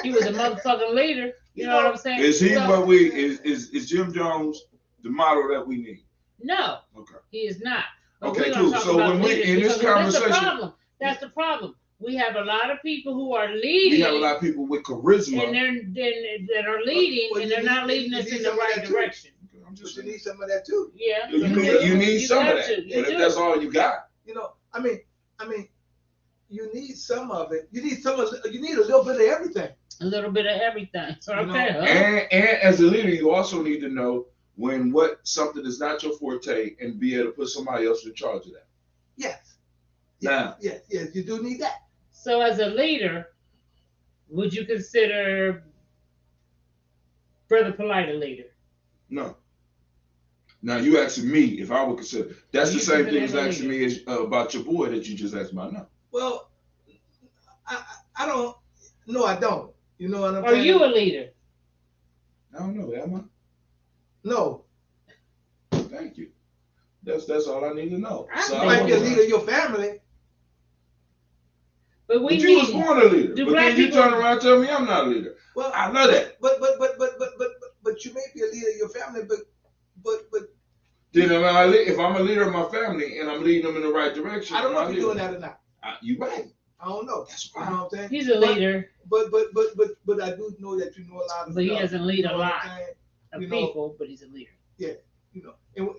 Speaker 1: He was a motherfucking leader. You know what I'm saying?
Speaker 3: Is he what we is Jim Jones the model that we need?
Speaker 1: No.
Speaker 3: Okay.
Speaker 1: He is not. But
Speaker 3: Okay,
Speaker 1: we're
Speaker 3: cool.
Speaker 1: gonna talk
Speaker 3: So
Speaker 1: about
Speaker 3: when we
Speaker 1: leaders
Speaker 3: in this
Speaker 1: because that's the
Speaker 3: conversation,
Speaker 1: problem. That's the problem. We have a lot of people who are
Speaker 3: we
Speaker 1: leading,
Speaker 3: have a lot of people with charisma.
Speaker 1: and that are leading,
Speaker 2: Well,
Speaker 1: and
Speaker 2: you
Speaker 1: they're
Speaker 2: need-
Speaker 1: not leading
Speaker 2: you
Speaker 1: us
Speaker 2: need
Speaker 1: in the
Speaker 2: some of
Speaker 1: right
Speaker 2: that too.
Speaker 1: direction.
Speaker 3: I'm
Speaker 2: But
Speaker 3: just
Speaker 2: you
Speaker 3: saying.
Speaker 2: need some of that too.
Speaker 1: Yeah,
Speaker 3: You need some
Speaker 1: got
Speaker 3: of that.
Speaker 1: to. You
Speaker 3: But if
Speaker 1: do.
Speaker 3: that's all you got,
Speaker 2: You know, I mean, you need some of it. You need you need a little bit of everything.
Speaker 1: A little bit of everything. Okay.
Speaker 2: know,
Speaker 3: and as a leader, you also need to know when something is not your forte and be able to put somebody else in charge of that.
Speaker 2: Yes.
Speaker 3: Now,
Speaker 2: yes, you do need that.
Speaker 1: So as a leader, would you consider Brother Polite a leader?
Speaker 3: no. Now you asking me if I would consider. That's the same thing as asking me about your boy that you just asked about. No.
Speaker 2: Well, I don't. No, I don't. You know what I'm
Speaker 1: Are
Speaker 2: saying?
Speaker 1: you a leader?
Speaker 3: I don't know. Am I?
Speaker 2: No.
Speaker 3: Thank you. That's all I need to know.
Speaker 1: I
Speaker 3: So
Speaker 2: You
Speaker 1: think
Speaker 2: might be a
Speaker 3: don't know.
Speaker 2: leader of your family.
Speaker 1: But
Speaker 3: But you was born a leader.
Speaker 1: Do
Speaker 3: But
Speaker 1: black
Speaker 3: then you
Speaker 1: people-
Speaker 3: turn around and tell me I'm not a leader.
Speaker 2: Well,
Speaker 3: I love that.
Speaker 2: But you may be a leader of your family, but
Speaker 3: Then if I'm a leader of my family and I'm leading them in the right direction,
Speaker 2: I don't know
Speaker 3: I'm
Speaker 2: if
Speaker 3: a
Speaker 2: you're
Speaker 3: leader.
Speaker 2: doing that or not.
Speaker 3: You right.
Speaker 2: I don't know.
Speaker 3: That's
Speaker 2: You
Speaker 3: right.
Speaker 2: know what I'm saying?
Speaker 1: He's a leader,
Speaker 2: But I do know that you know a lot of
Speaker 1: but he
Speaker 2: stuff.
Speaker 1: doesn't lead
Speaker 2: You know
Speaker 1: a
Speaker 2: what
Speaker 1: lot
Speaker 2: I'm saying?
Speaker 1: of
Speaker 2: You know-
Speaker 1: people, but he's a leader.
Speaker 2: You know, and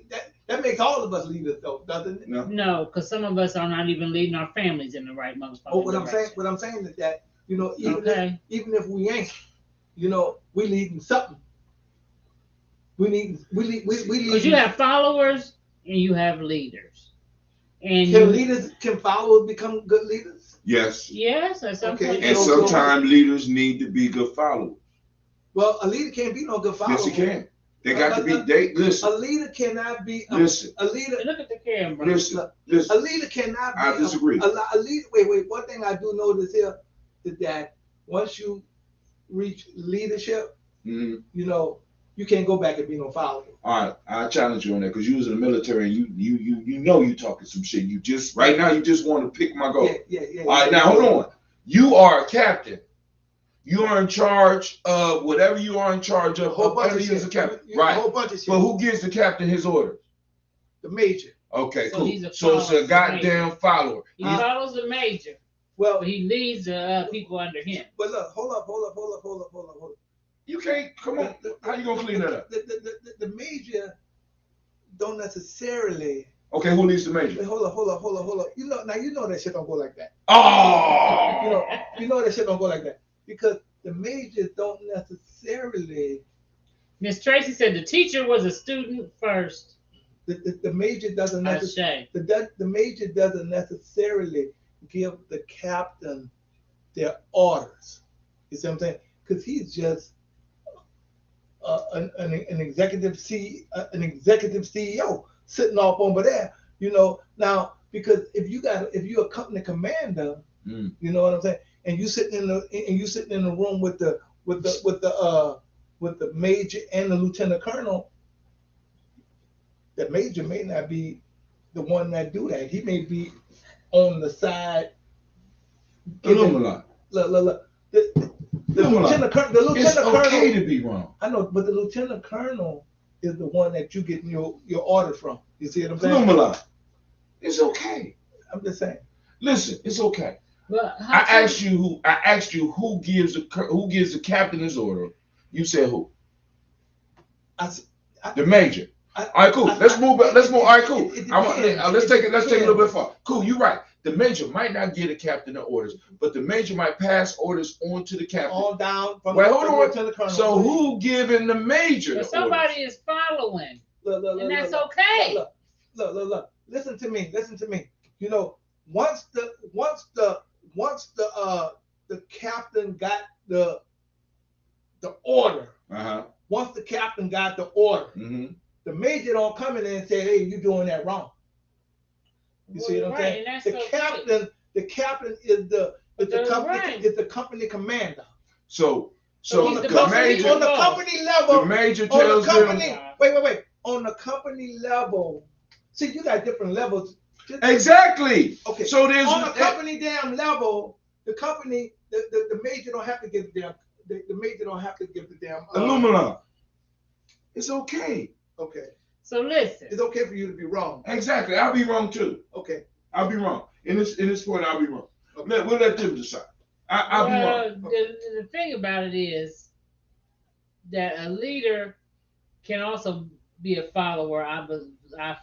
Speaker 2: that makes all of us leaders, though, doesn't it?
Speaker 3: No.
Speaker 1: No, because some of us are not even leading our families in the right motherfucking
Speaker 2: Oh, what I'm
Speaker 1: direction.
Speaker 2: saying is that, you know,
Speaker 1: Okay.
Speaker 2: even if we ain't, you know, we leading something. We lead.
Speaker 1: Because you have followers and you have leaders. And
Speaker 2: Can followers become good leaders?
Speaker 3: Yes.
Speaker 1: yes, at some
Speaker 2: Okay,
Speaker 1: point.
Speaker 3: And
Speaker 2: So-
Speaker 3: sometimes leaders need to be good followers.
Speaker 2: Well, a leader can't be no good follower.
Speaker 3: Yes, he can. They got to be. Listen.
Speaker 2: A leader cannot be.
Speaker 3: Listen.
Speaker 2: A leader.
Speaker 1: Look at the camera.
Speaker 3: Listen.
Speaker 2: A
Speaker 3: Listen.
Speaker 2: leader cannot be.
Speaker 3: I disagree.
Speaker 2: A leader. Wait. One thing I do notice here is that once you reach leadership,
Speaker 3: Mhm.
Speaker 2: you know, you can't go back and be no follower.
Speaker 3: All right, I challenge you on that because you was in the military and you know you talking some shit. You just right now you just want to pick my goal.
Speaker 2: Yeah.
Speaker 3: All right, now hold on. You are a captain. You are in charge of whatever you are in charge of.
Speaker 2: A whole bunch of
Speaker 3: you as a
Speaker 2: shit.
Speaker 3: captain,
Speaker 2: A
Speaker 3: right?
Speaker 2: whole bunch of shit.
Speaker 3: But who gives the captain his orders?
Speaker 2: The major.
Speaker 3: Okay,
Speaker 1: So
Speaker 3: cool.
Speaker 1: he's a
Speaker 3: So it's
Speaker 1: follower,
Speaker 3: a goddamn follower.
Speaker 1: He follows the major,
Speaker 2: Well,
Speaker 1: but he leads the people under him.
Speaker 2: but look, hold up.
Speaker 3: You can't. Come on. How you gonna clean that up?
Speaker 2: The major don't necessarily.
Speaker 3: Okay, who leads the major?
Speaker 2: Wait, hold up. You know that shit don't go like that.
Speaker 3: Oh.
Speaker 2: You know that shit don't go like that because the majors don't necessarily.
Speaker 1: Miss Tracy said the teacher was a student first.
Speaker 2: The major doesn't necessarily.
Speaker 1: Ashay.
Speaker 2: The major doesn't necessarily give the captain their orders. You see what I'm saying? Because he's just an executive CEO sitting off over there. You know now because if you're a company commander, you know what I'm saying, and you sitting in the room with the major and the lieutenant colonel. The major may not be the one that do that. He may be on the side.
Speaker 3: Look.
Speaker 2: Look. The lieutenant colonel.
Speaker 3: It's okay to be wrong.
Speaker 2: I know, but the lieutenant colonel is the one that you get your orders from. You see what I'm saying?
Speaker 3: Look. It's okay.
Speaker 2: I'm just saying.
Speaker 3: Listen, it's okay.
Speaker 1: But
Speaker 3: I asked you who gives the captain his order. You said who? The major. All right, cool. Let's move. All right, cool. Let's take it a little bit far. Cool. You're right. The major might not give the captain the orders, but the major might pass orders on to the captain.
Speaker 2: All down from
Speaker 3: Wait, hold on.
Speaker 2: lieutenant colonel.
Speaker 3: So who giving the major the
Speaker 1: But somebody
Speaker 3: orders?
Speaker 1: is following,
Speaker 2: Look,
Speaker 1: and that's okay.
Speaker 2: Look. Listen to me. You know, once the captain got the order. Once the captain got the order, the major don't come in and say, "Hey, you're doing that wrong." You see what I'm saying? The captain is the company commander.
Speaker 3: So
Speaker 1: he's
Speaker 3: the
Speaker 1: the
Speaker 3: major
Speaker 2: on the company level.
Speaker 3: the major
Speaker 2: On
Speaker 3: tells
Speaker 2: the company,
Speaker 3: them
Speaker 2: wait. On the company level, see, you got different levels.
Speaker 3: exactly.
Speaker 2: Okay.
Speaker 3: So there's
Speaker 2: On the company damn level, the major don't have to give the damn. The major don't have to give the damn.
Speaker 3: aluminum. It's okay.
Speaker 2: Okay.
Speaker 1: So listen.
Speaker 2: It's okay for you to be wrong.
Speaker 3: Exactly. I'll be wrong too.
Speaker 2: Okay.
Speaker 3: I'll be wrong. In this point, I'll be wrong.
Speaker 2: Okay.
Speaker 3: We'll let them decide. I'll be wrong.
Speaker 1: The thing about it is that a leader can also be a follower. I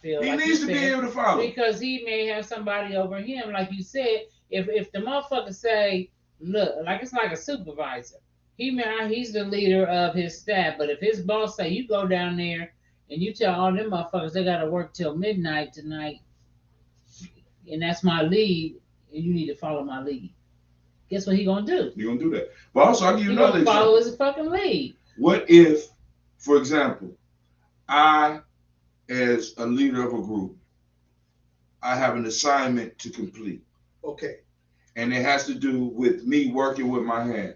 Speaker 1: feel
Speaker 3: He
Speaker 1: like
Speaker 3: needs to be able to follow.
Speaker 1: because he may have somebody over him, like you said. If the motherfucker say, look, like it's like a supervisor. He's the leader of his staff, but if his boss say you go down there and you tell all them motherfuckers they gotta work till midnight tonight, and that's my lead, and you need to follow my lead. Guess what he gonna do?
Speaker 3: You're gonna do that. But also, I'll give you another example.
Speaker 1: Follow his fucking lead.
Speaker 3: What if, for example, I, as a leader of a group, I have an assignment to complete.
Speaker 2: Okay.
Speaker 3: And it has to do with me working with my hands.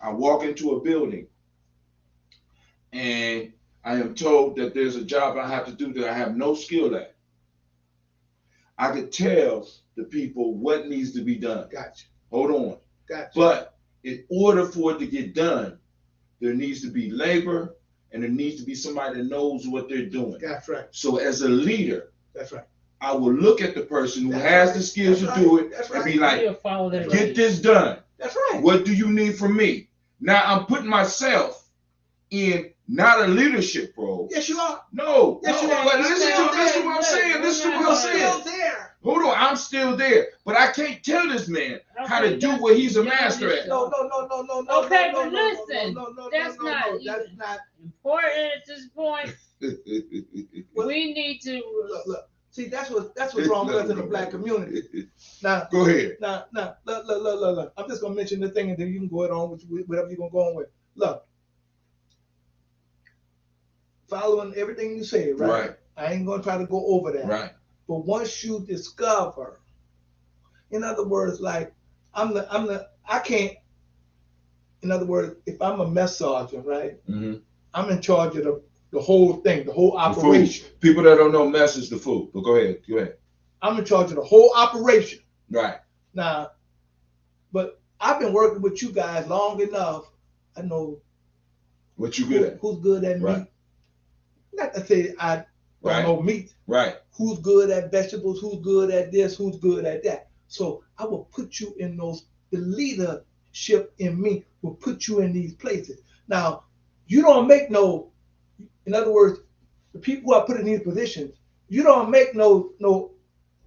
Speaker 3: I walk into a building and I am told that there's a job I have to do that I have no skill at. I could tell the people what needs to be done.
Speaker 2: Gotcha.
Speaker 3: Hold on.
Speaker 2: Gotcha.
Speaker 3: But in order for it to get done, there needs to be labor and there needs to be somebody that knows what they're doing.
Speaker 2: That's right.
Speaker 3: So as a leader,
Speaker 2: that's right.
Speaker 3: I will look at the person who has the skills to do it and be like, get this done.
Speaker 2: That's right.
Speaker 3: What do you need from me? Now I'm putting myself in not a leadership role.
Speaker 2: Yes, you are.
Speaker 3: No.
Speaker 2: Yes,
Speaker 3: no.
Speaker 2: you are.
Speaker 3: But listen to what I'm saying. Listen to what I'm saying.
Speaker 2: Still there.
Speaker 3: Hold on, I'm still there, but I can't tell this man how to do what he's a master at.
Speaker 2: No.
Speaker 1: Okay, but listen, that's not important at this point. We need to
Speaker 2: look. See, that's what's wrong with us in the black community. Now,
Speaker 3: go ahead.
Speaker 2: Now, look. I'm just gonna mention the thing, and then you can go it on with whatever you're gonna go on with. Look, following everything you say, right? I ain't gonna try to go over that.
Speaker 3: Right.
Speaker 2: But once you discover, in other words, like I can't. In other words, if I'm a mess sergeant, right? Mm-hmm. I'm in charge of the whole thing, the whole operation.
Speaker 3: The people that don't know mess is the food. But go ahead.
Speaker 2: I'm in charge of the whole operation.
Speaker 3: Right.
Speaker 2: Now, but I've been working with you guys long enough. I know
Speaker 3: what you good at.
Speaker 2: Who's good at meat? Not to say I don't know meat.
Speaker 3: Right.
Speaker 2: Who's good at vegetables? Who's good at this? Who's good at that? So I will put you in those. The leadership in me will put you in these places. Now, you don't make no. In other words, the people who are put in these positions, you don't make no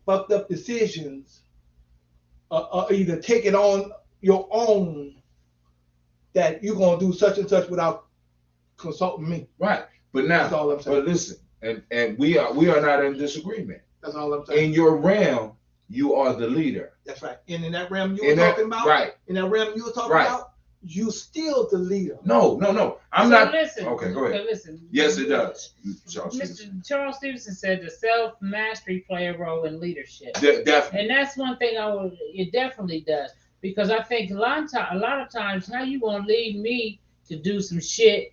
Speaker 2: fucked up decisions, or either take it on your own that you're gonna do such and such without consulting me.
Speaker 3: Right. But now, that's all I'm saying. But listen, and we are not in disagreement.
Speaker 2: That's all I'm saying.
Speaker 3: In your realm, you are the leader.
Speaker 2: That's right. And in that realm you were talking about,
Speaker 3: right? In
Speaker 2: that realm you were talking about, you still the leader.
Speaker 3: No. I'm not.
Speaker 1: Listen.
Speaker 3: Okay, go ahead.
Speaker 1: Listen.
Speaker 3: Yes, it does.
Speaker 1: Mr. Charles Stevenson said the self-mastery play a role in leadership.
Speaker 3: Definitely.
Speaker 1: And that's one thing it definitely does. Because I think a lot of times, how you gonna leave me to do some shit,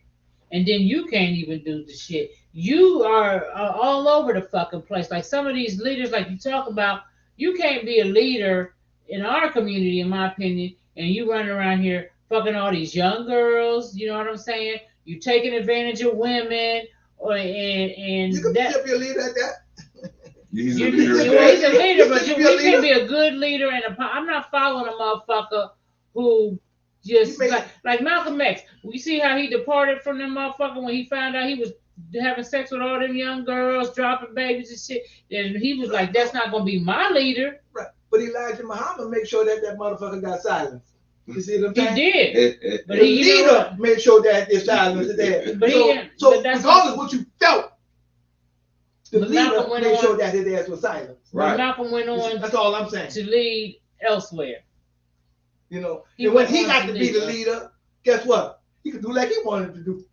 Speaker 1: and then you can't even do the shit. You are all over the fucking place. Like some of these leaders, like you talk about, you can't be a leader in our community, in my opinion, and you running around here fucking all these young girls. You know what I'm saying? You taking advantage of women, and
Speaker 2: you can be a leader at that.
Speaker 3: He's a
Speaker 1: leader, but you can be a good leader. I'm not following a motherfucker who just like Malcolm X. We see how he departed from them motherfucker when he found out he was having sex with all them young girls, dropping babies and shit. And he was like, "That's not gonna be my leader."
Speaker 2: Right. But Elijah Muhammad made sure that motherfucker got silenced. You see what I'm saying?
Speaker 1: He did.
Speaker 2: But the leader made sure that his silence is there. So regardless of what you felt, the leader made sure that his ass was silent.
Speaker 1: Right. Malcolm went on.
Speaker 2: That's all I'm saying.
Speaker 1: To lead elsewhere.
Speaker 2: You know, and when he got to be the leader, guess what? He could do like he wanted to do.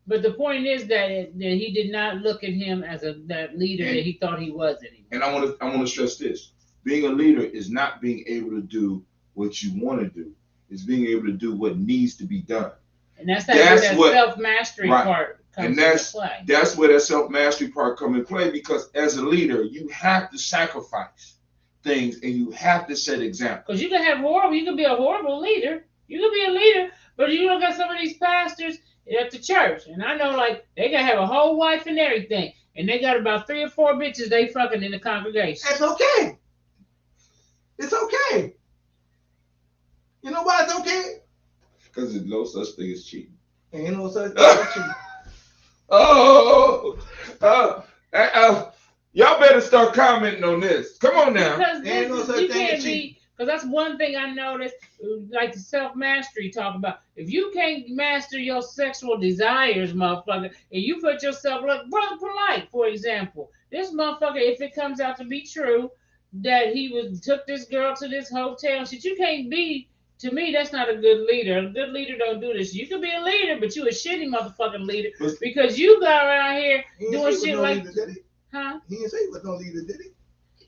Speaker 1: But the point is that he did not look at him as that leader that he thought he was anymore.
Speaker 3: And I want to stress this: being a leader is not being able to do what you want to do; it's being able to do what needs to be done.
Speaker 1: And that's that self-mastery part comes into play. That's
Speaker 3: where that self-mastery part comes into play, because as a leader, you have to sacrifice things and you have to set examples.
Speaker 1: Because you can be a horrible leader. You can be a leader, but you look at some of these pastors at the church, and I know like they gotta have a whole wife and everything, and they got about 3 or 4 bitches they fucking in the congregation.
Speaker 2: It's okay. It's okay. You know why it's okay?
Speaker 3: Because there's no such thing as cheating.
Speaker 2: Ain't no such thing as cheating.
Speaker 3: Oh, y'all better start commenting on this. Come on now.
Speaker 1: Because
Speaker 2: Ain't no such
Speaker 1: you
Speaker 2: thing as
Speaker 1: can't
Speaker 2: cheating.
Speaker 1: be, because that's one thing I noticed, like the self-mastery talk about. If you can't master your sexual desires, motherfucker, and you put yourself, like Brother Polite, for example, this motherfucker, if it comes out to be true, that he took this girl to this hotel and shit, you can't be, to me, that's not a good leader. A good leader don't do this. You can be a leader, but you a shitty motherfucking leader because you got around here doing shit like, huh?
Speaker 2: He didn't say he was no leader, did he?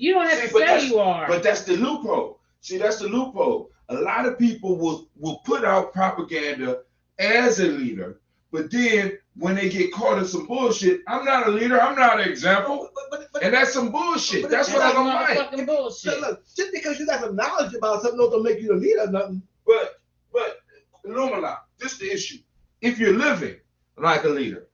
Speaker 1: You don't have to say you are.
Speaker 3: But that's the loophole. See, that's the loophole. A lot of people will put out propaganda as a leader, but then when they get caught in some bullshit, I'm not a leader, I'm not an example. And that's some bullshit. That's what I don't like.
Speaker 1: Bullshit.
Speaker 2: Look, just because you got some knowledge about something don't make you a leader or nothing.
Speaker 3: But Lumala, this is the issue. If you're living like a leader,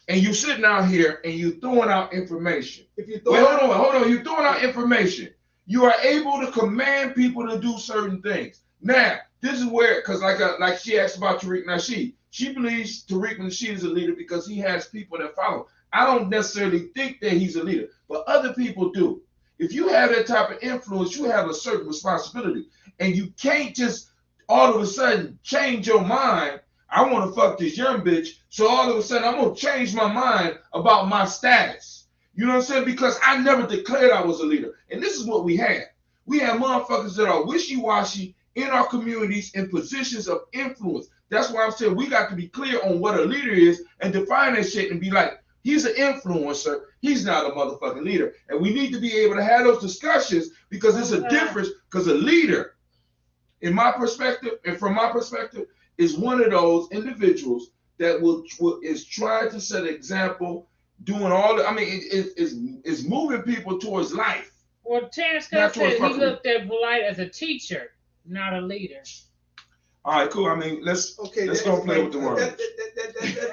Speaker 3: and you're sitting out here and you're throwing out information. Hold on. You're throwing out information. You are able to command people to do certain things. Now, this is where, because like she asked about Tariq Nasheed, she believes Tariq Nasheed is a leader because he has people that follow. I don't necessarily think that he's a leader, but other people do. If you have that type of influence, you have a certain responsibility, and you can't just all of a sudden change your mind. I want to fuck this young bitch, so all of a sudden I'm gonna change my mind about my status. You know what I'm saying? Because I never declared I was a leader. And this is what we have. We have motherfuckers that are wishy-washy in our communities in positions of influence. That's why I'm saying we got to be clear on what a leader is and define that shit and be like, he's an influencer. He's not a motherfucking leader. And we need to be able to have those discussions because it's a difference. Because a leader, in my perspective, and from my perspective, is one of those individuals that is trying to set an example, doing all the, I mean, is moving people towards life.
Speaker 1: Well, Terrence Scott said he looked at Polite as a teacher, not a leader.
Speaker 3: All right, cool. I mean, let's go play with the word.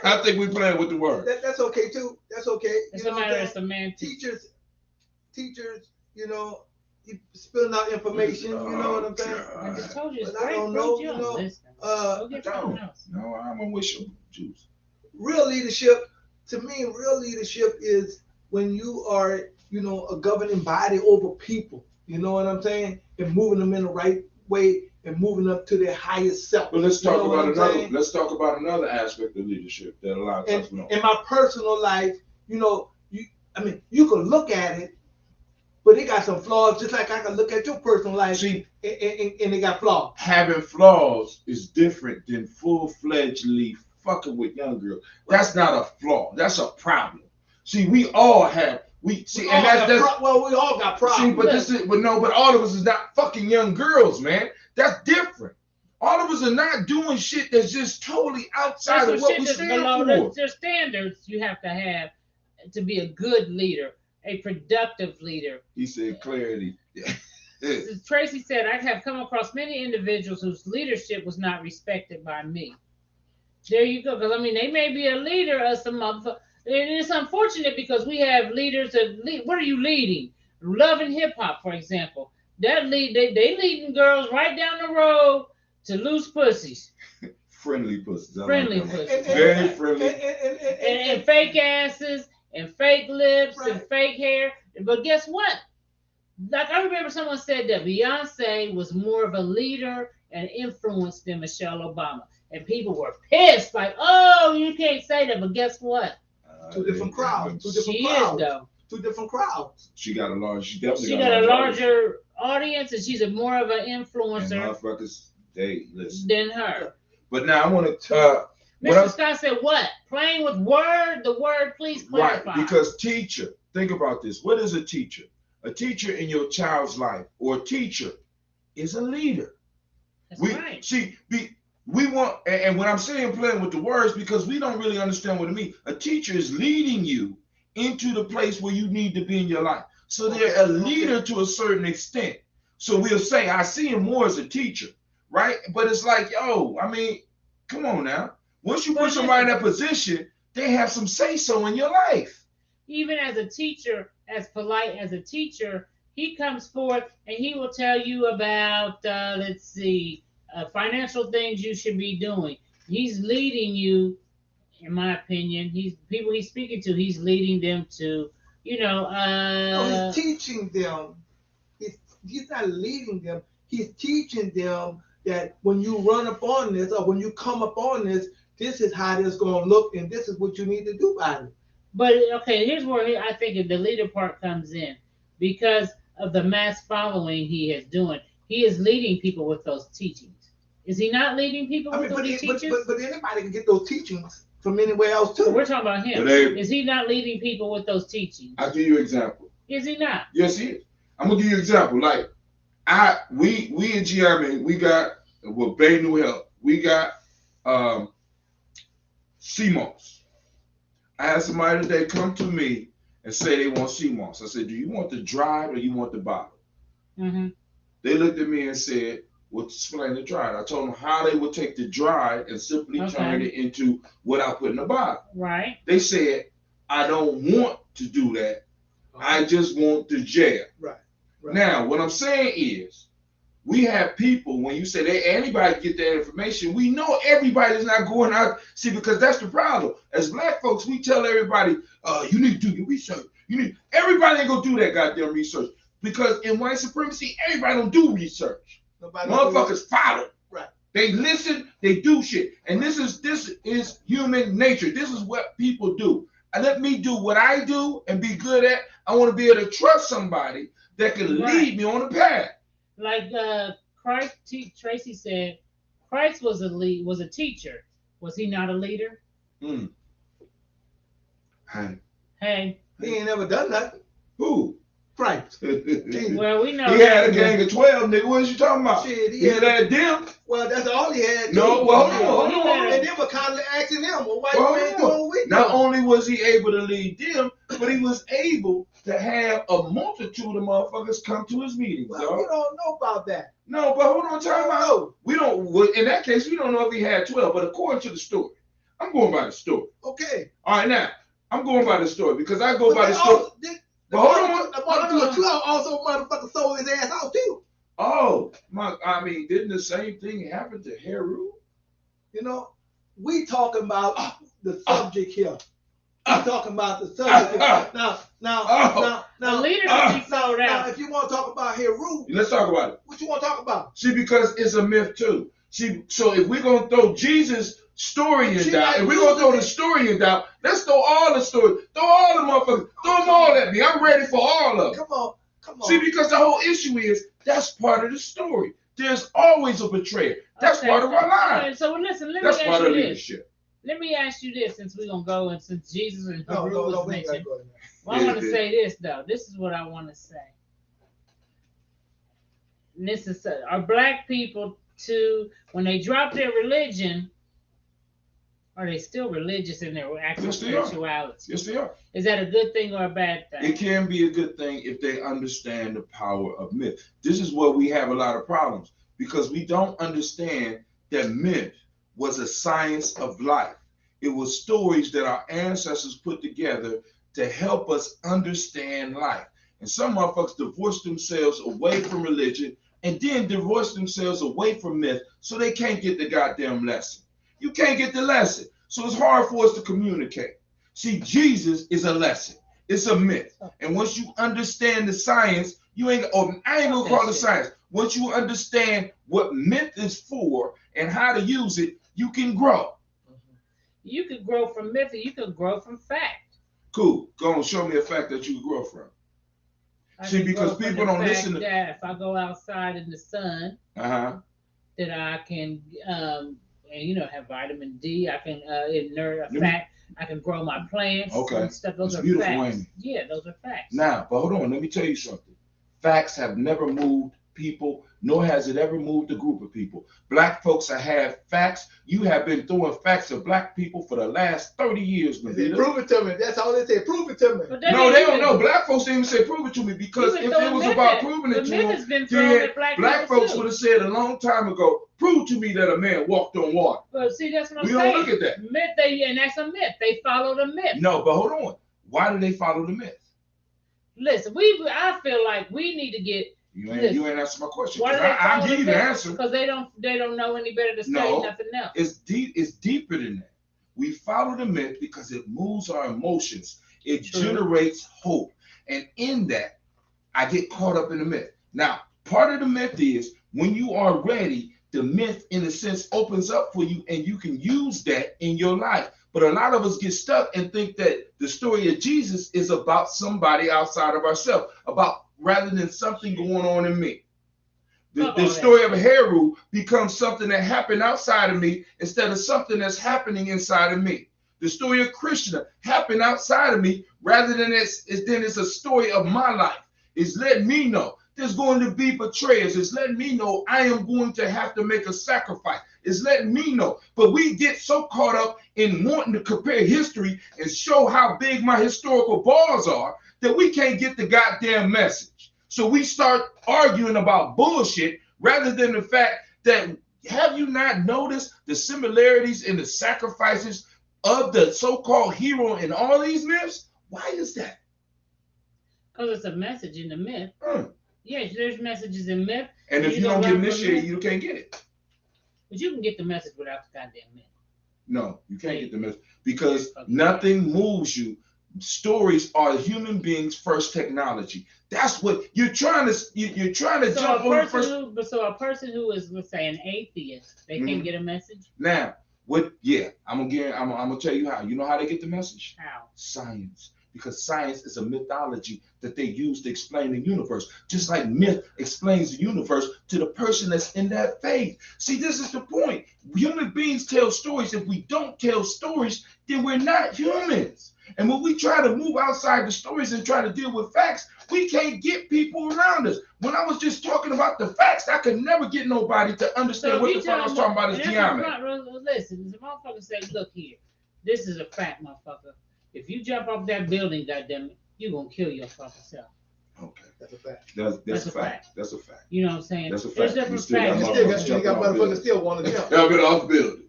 Speaker 3: I think we're playing with the word.
Speaker 2: That's okay too. That's okay.
Speaker 1: It's a matter of semantics.
Speaker 2: Teachers, you know, spilling out information. You know what I'm saying?
Speaker 1: I just told you.
Speaker 2: I don't know. You know,
Speaker 3: no, I'm gonna wish you juice.
Speaker 2: Real leadership, to me, real leadership is when you are, you know, a governing body over people. You know what I'm saying? And moving them in the right way and moving up to their highest self.
Speaker 3: But let's talk about another. Let's talk about another aspect of leadership that a lot of times we don't.
Speaker 2: In my personal life, you know, you can look at it, but it got some flaws, just like I can look at your personal life. See, and it got flaws.
Speaker 3: Having flaws is different than full-fledgedly fucking with young girls. That's not a flaw. That's a problem. See, we all have. We all got problems. See, but all of us is not fucking young girls, man. That's different. All of us are not doing shit that's just totally outside of what we stand for.
Speaker 1: There's standards you have to be a good leader, a productive leader.
Speaker 3: He said clarity.
Speaker 1: Tracy said, I have come across many individuals whose leadership was not respected by me. There you go. Because, I mean, they may be a leader of some motherfucker. It's unfortunate because we have leaders that lead. What are you leading? Love and hip hop, for example. That they leading girls right down the road to loose pussies.
Speaker 3: Friendly pussies.
Speaker 1: Friendly pussies.
Speaker 3: Very friendly.
Speaker 1: And fake asses and fake lips and fake hair. But guess what? Like I remember someone said that Beyonce was more of a leader and influence than Michelle Obama. And people were pissed, like, oh, you can't say that. But guess what?
Speaker 2: Two different crowds. Two different crowds.
Speaker 3: She got a large. She
Speaker 1: got a larger audience, and she's more of an influencer.
Speaker 3: And motherfuckers, they listen.
Speaker 1: Than her.
Speaker 3: But now I want to.
Speaker 1: Mr. Scott said, "What? Playing with the word? Please clarify."
Speaker 3: Right, because teacher. Think about this. What is a teacher? A teacher in your child's life, or a teacher, is a leader.
Speaker 1: That's right.
Speaker 3: See, we want, and when I'm saying playing with the words, because we don't really understand what it means. A teacher is leading you into the place where you need to be in your life. So they're a leader to a certain extent. So we'll say, I see him more as a teacher, right? But it's like, yo, I mean, come on now. Once you put somebody in that position, they have some say-so in your life.
Speaker 1: Even as a teacher, as polite as a teacher, he comes forth and he will tell you about, financial things you should be doing. He's leading you, in my opinion. He's speaking to. He's leading them to,
Speaker 2: No, he's teaching them. He's not leading them. He's teaching them that when you run up on this or when you come up on this, this is how this is going to look and this is what you need to do about it.
Speaker 1: But okay, here's where I think the leader part comes in, because of the mass following he is doing. He is leading people with those teachings. Is he not leading people with what he teaches?
Speaker 2: But anybody can get those teachings from anywhere else too.
Speaker 1: But we're talking about him. Is he not leading people with those teachings?
Speaker 3: I'll give you an example.
Speaker 1: Is he not?
Speaker 3: Yes, he is. I'm gonna give you an example. Like we in GMA, we got with Bay New Health, we got CMOS. I had somebody today come to me and say they want CMOS. I said, do you want the dried or you want the bottle?
Speaker 1: Mm-hmm.
Speaker 3: They looked at me and said, well, explain the dried. I told them how they would take the dried and simply turn it into what I put in the bottle.
Speaker 1: Right.
Speaker 3: They said, I don't want to do that. I just want the gel.
Speaker 2: Right.
Speaker 3: Now, what I'm saying is, we have people, when you say anybody get that information, we know everybody's not going out. See, because that's the problem. As black folks, we tell everybody, you need to do your research. Everybody ain't gonna do that goddamn research. Because in white supremacy, everybody don't do research. Motherfuckers follow.
Speaker 2: Right.
Speaker 3: They listen, they do shit. And this is human nature. This is what people do. And let me do what I do and be good at. I want to be able to trust somebody that can lead me on the path.
Speaker 1: Like Christ, Tracy said, Christ was a teacher. Was he not a leader? Hey.
Speaker 2: He ain't never done nothing.
Speaker 3: Who?
Speaker 2: Christ.
Speaker 1: Well, we know
Speaker 3: he had a gang of 12, nigga. What you talking about?
Speaker 2: Shit,
Speaker 3: he had them.
Speaker 2: Well, that's all he had.
Speaker 3: No, well, hold on.
Speaker 2: And then we're constantly asking him, well, why you ain't doing what we do?
Speaker 3: Not only was he able to lead them, but he was able to have a multitude of motherfuckers come to his meetings.
Speaker 2: Well, we don't know about that.
Speaker 3: No, but hold on, time out. We don't. In that case, we don't know if he had 12. But according to the story, I'm going by the story.
Speaker 2: Okay.
Speaker 3: All right, now I'm going by the story because I go by the story.
Speaker 2: But hold on. The motherfucker 12 also motherfucker sold his ass out too.
Speaker 3: Oh, didn't the same thing happen to Heru?
Speaker 2: We talking about the subject here. We talking about the subject here. Now,
Speaker 1: the leader can be sold out.
Speaker 2: Now, if you want to talk about Heru,
Speaker 3: let's talk about it.
Speaker 2: What you want to talk about?
Speaker 3: See, because it's a myth too. See, so if we're gonna throw Jesus' story in doubt, if we're gonna throw the story in doubt, let's throw all the story, throw all the motherfuckers, throw them all at me. I'm ready for all of them.
Speaker 2: Come on.
Speaker 3: See, because the whole issue is that's part of the story. There's always a betrayer. That's part of our life.
Speaker 1: Right, so listen, let me
Speaker 3: that's
Speaker 1: ask
Speaker 3: part
Speaker 1: you
Speaker 3: of
Speaker 1: this.
Speaker 3: Leadership.
Speaker 1: Let me ask you this, since we're gonna go and since Jesus and Heru was mentioned. Well, I want to
Speaker 3: Yeah.
Speaker 1: say this though. This is what I want to say. And this is are black people too, when they drop their religion, are they still religious in their actual spirituality?
Speaker 3: Yes, they are.
Speaker 1: Is that a good thing or a bad thing?
Speaker 3: It can be a good thing if they understand the power of myth. This is where we have a lot of problems because we don't understand that myth was a science of life. It was stories that our ancestors put together to help us understand life. And some motherfuckers divorce themselves away from religion and then divorce themselves away from myth so they can't get the goddamn lesson. You can't get the lesson. So it's hard for us to communicate. See, Jesus is a lesson. It's a myth. And once you understand the science, I ain't gonna call it science. Once you understand what myth is for and how to use it, you can grow.
Speaker 1: You can grow from myth, or you can grow from fact.
Speaker 3: Cool. Go on, show me a fact that you can grow from. See, because people don't listen to
Speaker 1: that. If I go outside in the sun, that I can, have vitamin D. I can I can grow my plants.
Speaker 3: Okay.
Speaker 1: And stuff. Those
Speaker 3: That's
Speaker 1: are
Speaker 3: beautiful,
Speaker 1: facts.
Speaker 3: ain't it?
Speaker 1: Yeah, those are facts.
Speaker 3: Now, but hold on. Let me tell you something. Facts have never moved people, nor has it ever moved a group of people. Black folks have facts. You have been throwing facts at black people for the last 30 years, Medina.
Speaker 2: Prove it to me. That's all they say. Prove it to me.
Speaker 3: No, they don't know. Black folks didn't even say prove it to me, because if it was about proving it to them, then black folks would have said a long time ago, prove to me that a man walked on water.
Speaker 1: But see, that's what I'm
Speaker 3: we
Speaker 1: saying.
Speaker 3: don't look at that.
Speaker 1: Myth, and that's a myth. They follow the myth.
Speaker 3: No, but hold on. Why do they follow the myth?
Speaker 1: Listen, I feel like we need to get.
Speaker 3: You ain't answer my question.
Speaker 1: I'll
Speaker 3: give you the answer.
Speaker 1: Because they don't know any better to study nothing else.
Speaker 3: It's deep. It's deeper than that. We follow the myth because it moves our emotions. It generates hope, and in that, I get caught up in the myth. Now, part of the myth is when you are ready, the myth, in a sense, opens up for you, and you can use that in your life. But a lot of us get stuck and think that the story of Jesus is about somebody outside of ourselves, rather than something going on in me. The story of Heru becomes something that happened outside of me instead of something that's happening inside of me. The story of Krishna happened outside of me rather than it's a story of my life. It's letting me know there's going to be betrayers. It's letting me know I am going to have to make a sacrifice. It's letting me know. But we get so caught up in wanting to compare history and show how big my historical bars are that we can't get the goddamn message. So we start arguing about bullshit rather than the fact that, have you not noticed the similarities in the sacrifices of the so-called hero in all these myths? Why is that?
Speaker 1: Because it's a message in the myth. Yes, there's messages in myth.
Speaker 3: And if you don't get initiated, you can't get it.
Speaker 1: But you can get the message without the goddamn myth.
Speaker 3: No, you can't get the message because nothing moves you. Stories are human beings' first technology. That's what you're trying to. You're trying to jump on the first.
Speaker 1: So a person who is, let's say, an atheist, they can't get a message.
Speaker 3: Now, what? Yeah, I'm gonna tell you how. You know how they get the message?
Speaker 1: How?
Speaker 3: Science. Because science is a mythology that they use to explain the universe. Just like myth explains the universe to the person that's in that faith. See, this is the point. Human beings tell stories. If we don't tell stories, then we're not humans. And when we try to move outside the stories and try to deal with facts, we can't get people around us. When I was just talking about the facts, I could never get nobody to understand what the fuck I was talking about is geometry.
Speaker 1: Listen, the motherfucker say, look here, this is a fact, motherfucker. If you jump off that building, goddammit, you're going to kill your fucking self.
Speaker 3: Okay.
Speaker 2: That's a fact.
Speaker 3: That's a fact. That's a fact.
Speaker 1: You know what I'm saying?
Speaker 3: That's a fact.
Speaker 1: There's different facts.
Speaker 2: You got motherfuckers still want to jump.
Speaker 3: Jump it off buildings.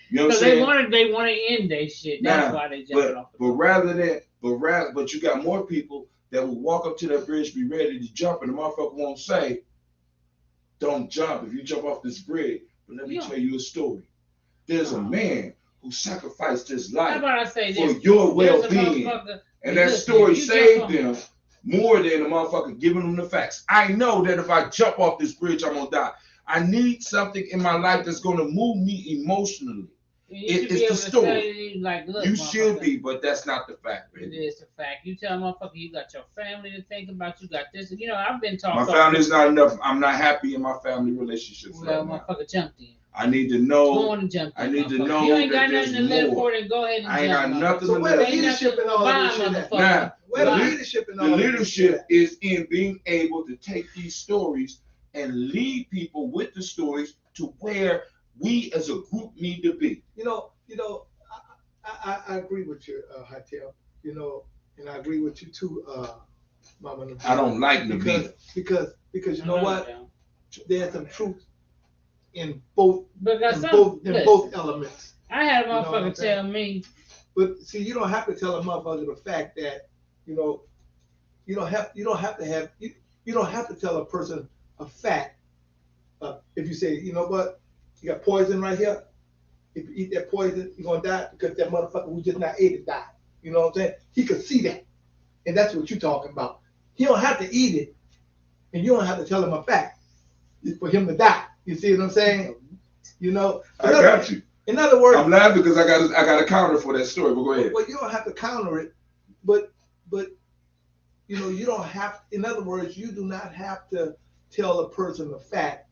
Speaker 3: You know what I'm saying?
Speaker 1: They want to end their shit. That's why they jump off the building. But you got more people that will walk up to that bridge, be ready to jump, and the motherfucker won't say, don't jump if you jump off this bridge. But let me tell you a story. There's a man who sacrificed his life for your well-being. And that story saved them more than the motherfucker giving them the facts. I know that if I jump off this bridge, I'm going to die. I need something in my life that's going to move me emotionally. It's the story. Like, look,
Speaker 3: you should be, but that's not the fact.
Speaker 1: Baby. It is the fact. You tell a motherfucker you got your family to think about. You got this. You know, I've been talking.
Speaker 3: My family's not enough. I'm not happy in my family relationships.
Speaker 1: Well, motherfucker jumped in.
Speaker 3: I need to know.
Speaker 1: Go on and jump in,
Speaker 3: I need to know.
Speaker 1: You ain't got nothing to live for, then go ahead and jump.
Speaker 3: I ain't got nothing
Speaker 2: to
Speaker 3: live for.
Speaker 2: So where the leadership and all this shit? Now, where the leadership and all
Speaker 3: the leadership is in being able to take these stories and lead people with the stories to where we as a group need to be.
Speaker 2: I agree with you, Hytel. And I agree with you too, Mama.
Speaker 3: I don't like Nabila.
Speaker 2: Because you know what? There's some truth in both elements.
Speaker 1: I had a motherfucker tell me.
Speaker 2: But see, you don't have to tell a motherfucker the fact that you don't have to tell a person a fact. If you say, you know what, you got poison right here. If you eat that poison, you're gonna die because that motherfucker who just not ate it died. You know what I'm saying? He could see that, and that's what you're talking about. He don't have to eat it, and you don't have to tell him a fact for him to die. You see what I'm saying?
Speaker 3: I got you.
Speaker 2: In other words,
Speaker 3: I'm laughing because I got a counter for that story. But go ahead.
Speaker 2: Well, you don't have to counter it, but you don't have. In other words, you do not have to tell a person a fact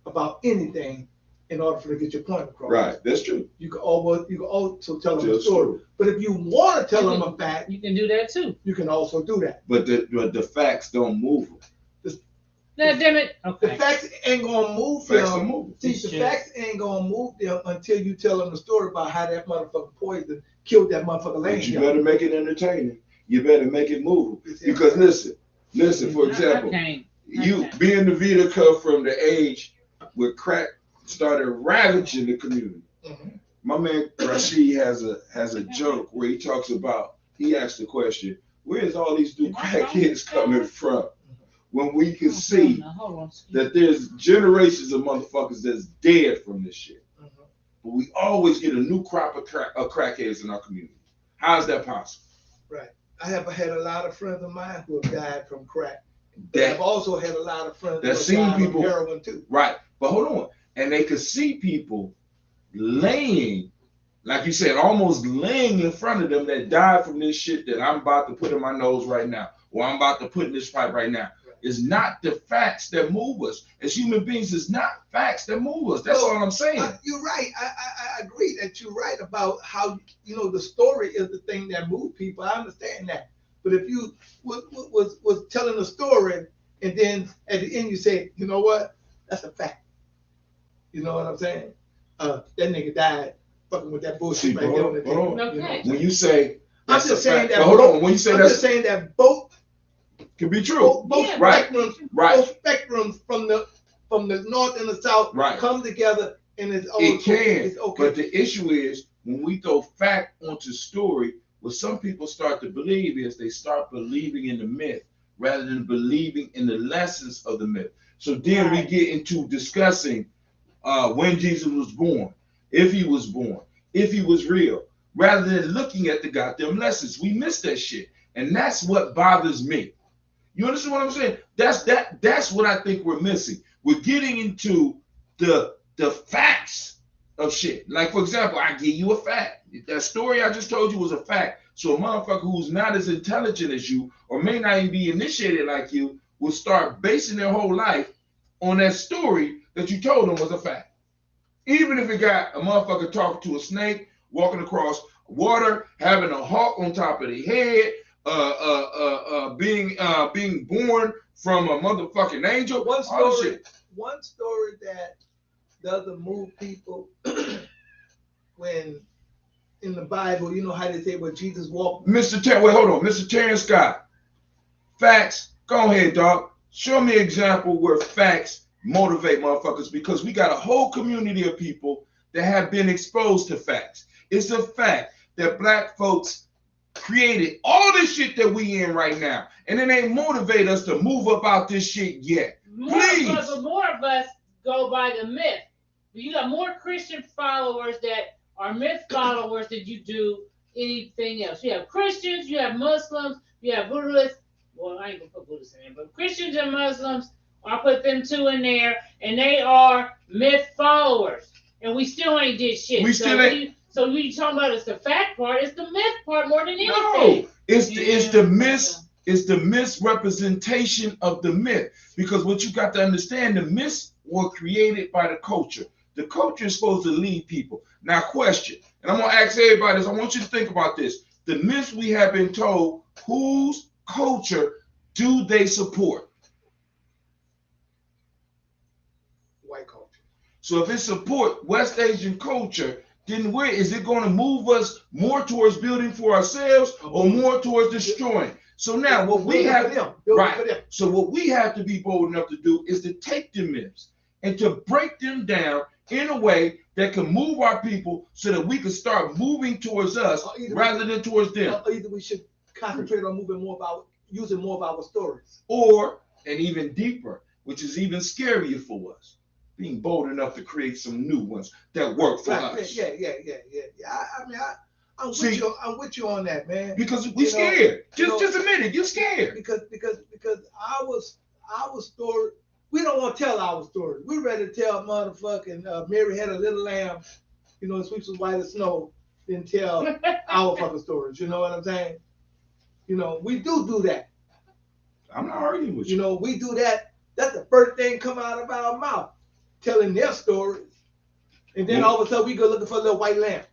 Speaker 2: about anything in order for to get your point across.
Speaker 3: Right, that's true.
Speaker 2: You can also tell them a story. But if you want to tell them a fact,
Speaker 1: you can do that too.
Speaker 2: You can also do that.
Speaker 3: But the facts don't move them.
Speaker 1: No, damn it.
Speaker 2: The
Speaker 1: Okay.
Speaker 2: facts ain't gonna move
Speaker 3: Facts
Speaker 2: them.
Speaker 3: don't move.
Speaker 2: See, the facts ain't gonna move them until you tell them the story about how that motherfucking poison killed that motherfucker laying
Speaker 3: But you
Speaker 2: here.
Speaker 3: better make it entertaining. You better make it move. Because listen. For example, you being the Vita cut from the age where crack started ravaging the community.
Speaker 2: Mhm.
Speaker 3: My man Rashid has a joke where he talks about, he asked the question, where's all these new crackheads coming from? When we can see that there's generations of motherfuckers that's dead from this shit.
Speaker 2: Mhm.
Speaker 3: But we always get a new crop of crackheads in our community. How is that possible?
Speaker 2: Right. I have had a lot of friends of mine who have died from crack.
Speaker 3: That-
Speaker 2: I've also had a lot of friends
Speaker 3: that
Speaker 2: who have
Speaker 3: seen
Speaker 2: died
Speaker 3: people-
Speaker 2: from heroin too.
Speaker 3: Right. But hold on. And they could see people laying, like you said, almost laying in front of them that died from this shit that I'm about to put in my nose right now, or I'm about to put in this pipe right now. It's not the facts that move us. As human beings, it's not facts that move us. That's all I'm saying.
Speaker 2: You're right. I agree that you're right about how, the story is the thing that moves people. I understand that. But if you was telling a story and then at the end you say, you know what? That's a fact. You know what I'm saying? That nigga died fucking with that bullshit right there on the table.
Speaker 1: Okay.
Speaker 3: When you say,
Speaker 2: I'm just saying that.
Speaker 3: hold on. When you say
Speaker 2: I'm
Speaker 3: that's,
Speaker 2: just saying that both
Speaker 3: can be true.
Speaker 2: both
Speaker 1: Yeah,
Speaker 3: right.
Speaker 2: spectrums,
Speaker 3: Right.
Speaker 2: both spectrums from the north and the south
Speaker 3: Right.
Speaker 2: come together and it's all
Speaker 3: It can.
Speaker 2: It's okay.
Speaker 3: But the issue is when we throw fact onto story, what some people start to believe is they start believing in the myth rather than believing in the lessons of the myth. So then we get into discussing when Jesus was born, if he was born, if he was real, rather than looking at the goddamn lessons. We miss that shit. And that's what bothers me. You understand what I'm saying? That's what I think we're missing. We're getting into the facts of shit. Like, for example, I give you a fact. That story I just told you was a fact. So a motherfucker who's not as intelligent as you or may not even be initiated like you will start basing their whole life on that story that you told them was a fact. Even if it got a motherfucker talking to a snake, walking across water, having a hawk on top of their head, being born from a motherfucking angel.
Speaker 2: One story that doesn't move people when in the Bible, you know how they say when Jesus walked.
Speaker 3: Wait, hold on. Mr. Terrence Scott. Facts. Go ahead, dog. Show me an example where facts motivate motherfuckers, because we got a whole community of people that have been exposed to facts. It's a fact that black folks created all this shit that we in right now, and it ain't motivate us to move up out this shit yet.
Speaker 1: More of us go by the myth. You got more Christian followers that are myth followers than you do anything else. You have Christians, you have Muslims, you have Buddhists. Well, I ain't gonna put Buddhists in there, but Christians and Muslims, I put them two in there, and they are myth followers. And we still ain't did shit. So we talking about it's the fact part, it's the myth part more than anything.
Speaker 3: No, it's the misrepresentation of the myth. Because what you got to understand, the myths were created by the culture. The culture is supposed to lead people. Now, question, and I'm gonna ask everybody this. I want you to think about this. The myths we have been told, whose culture do they support?
Speaker 2: White culture.
Speaker 3: So if it support West Asian culture, then where is it going to move us more towards building for ourselves or more towards destroying? So now what we have So what we have to be bold enough to do is to take the myths and to break them down in a way that can move our people so that we can start moving towards us rather than towards them.
Speaker 2: Either we should concentrate on using more of our stories.
Speaker 3: Or, and even deeper, which is even scarier for us, being bold enough to create some new ones that work for us.
Speaker 2: Yeah. I'm with you on that, man.
Speaker 3: Because we scared. Just admit it, you're scared.
Speaker 2: Because our story, we don't want to tell our story. We rather tell motherfucking Mary had a little lamb, sweeps was white as snow, than tell our fucking stories. You know what I'm saying? We do that.
Speaker 3: I'm not arguing with you.
Speaker 2: We do that. That's the first thing come out of our mouth, telling their stories. And then all of a sudden we go looking for a little white lamb.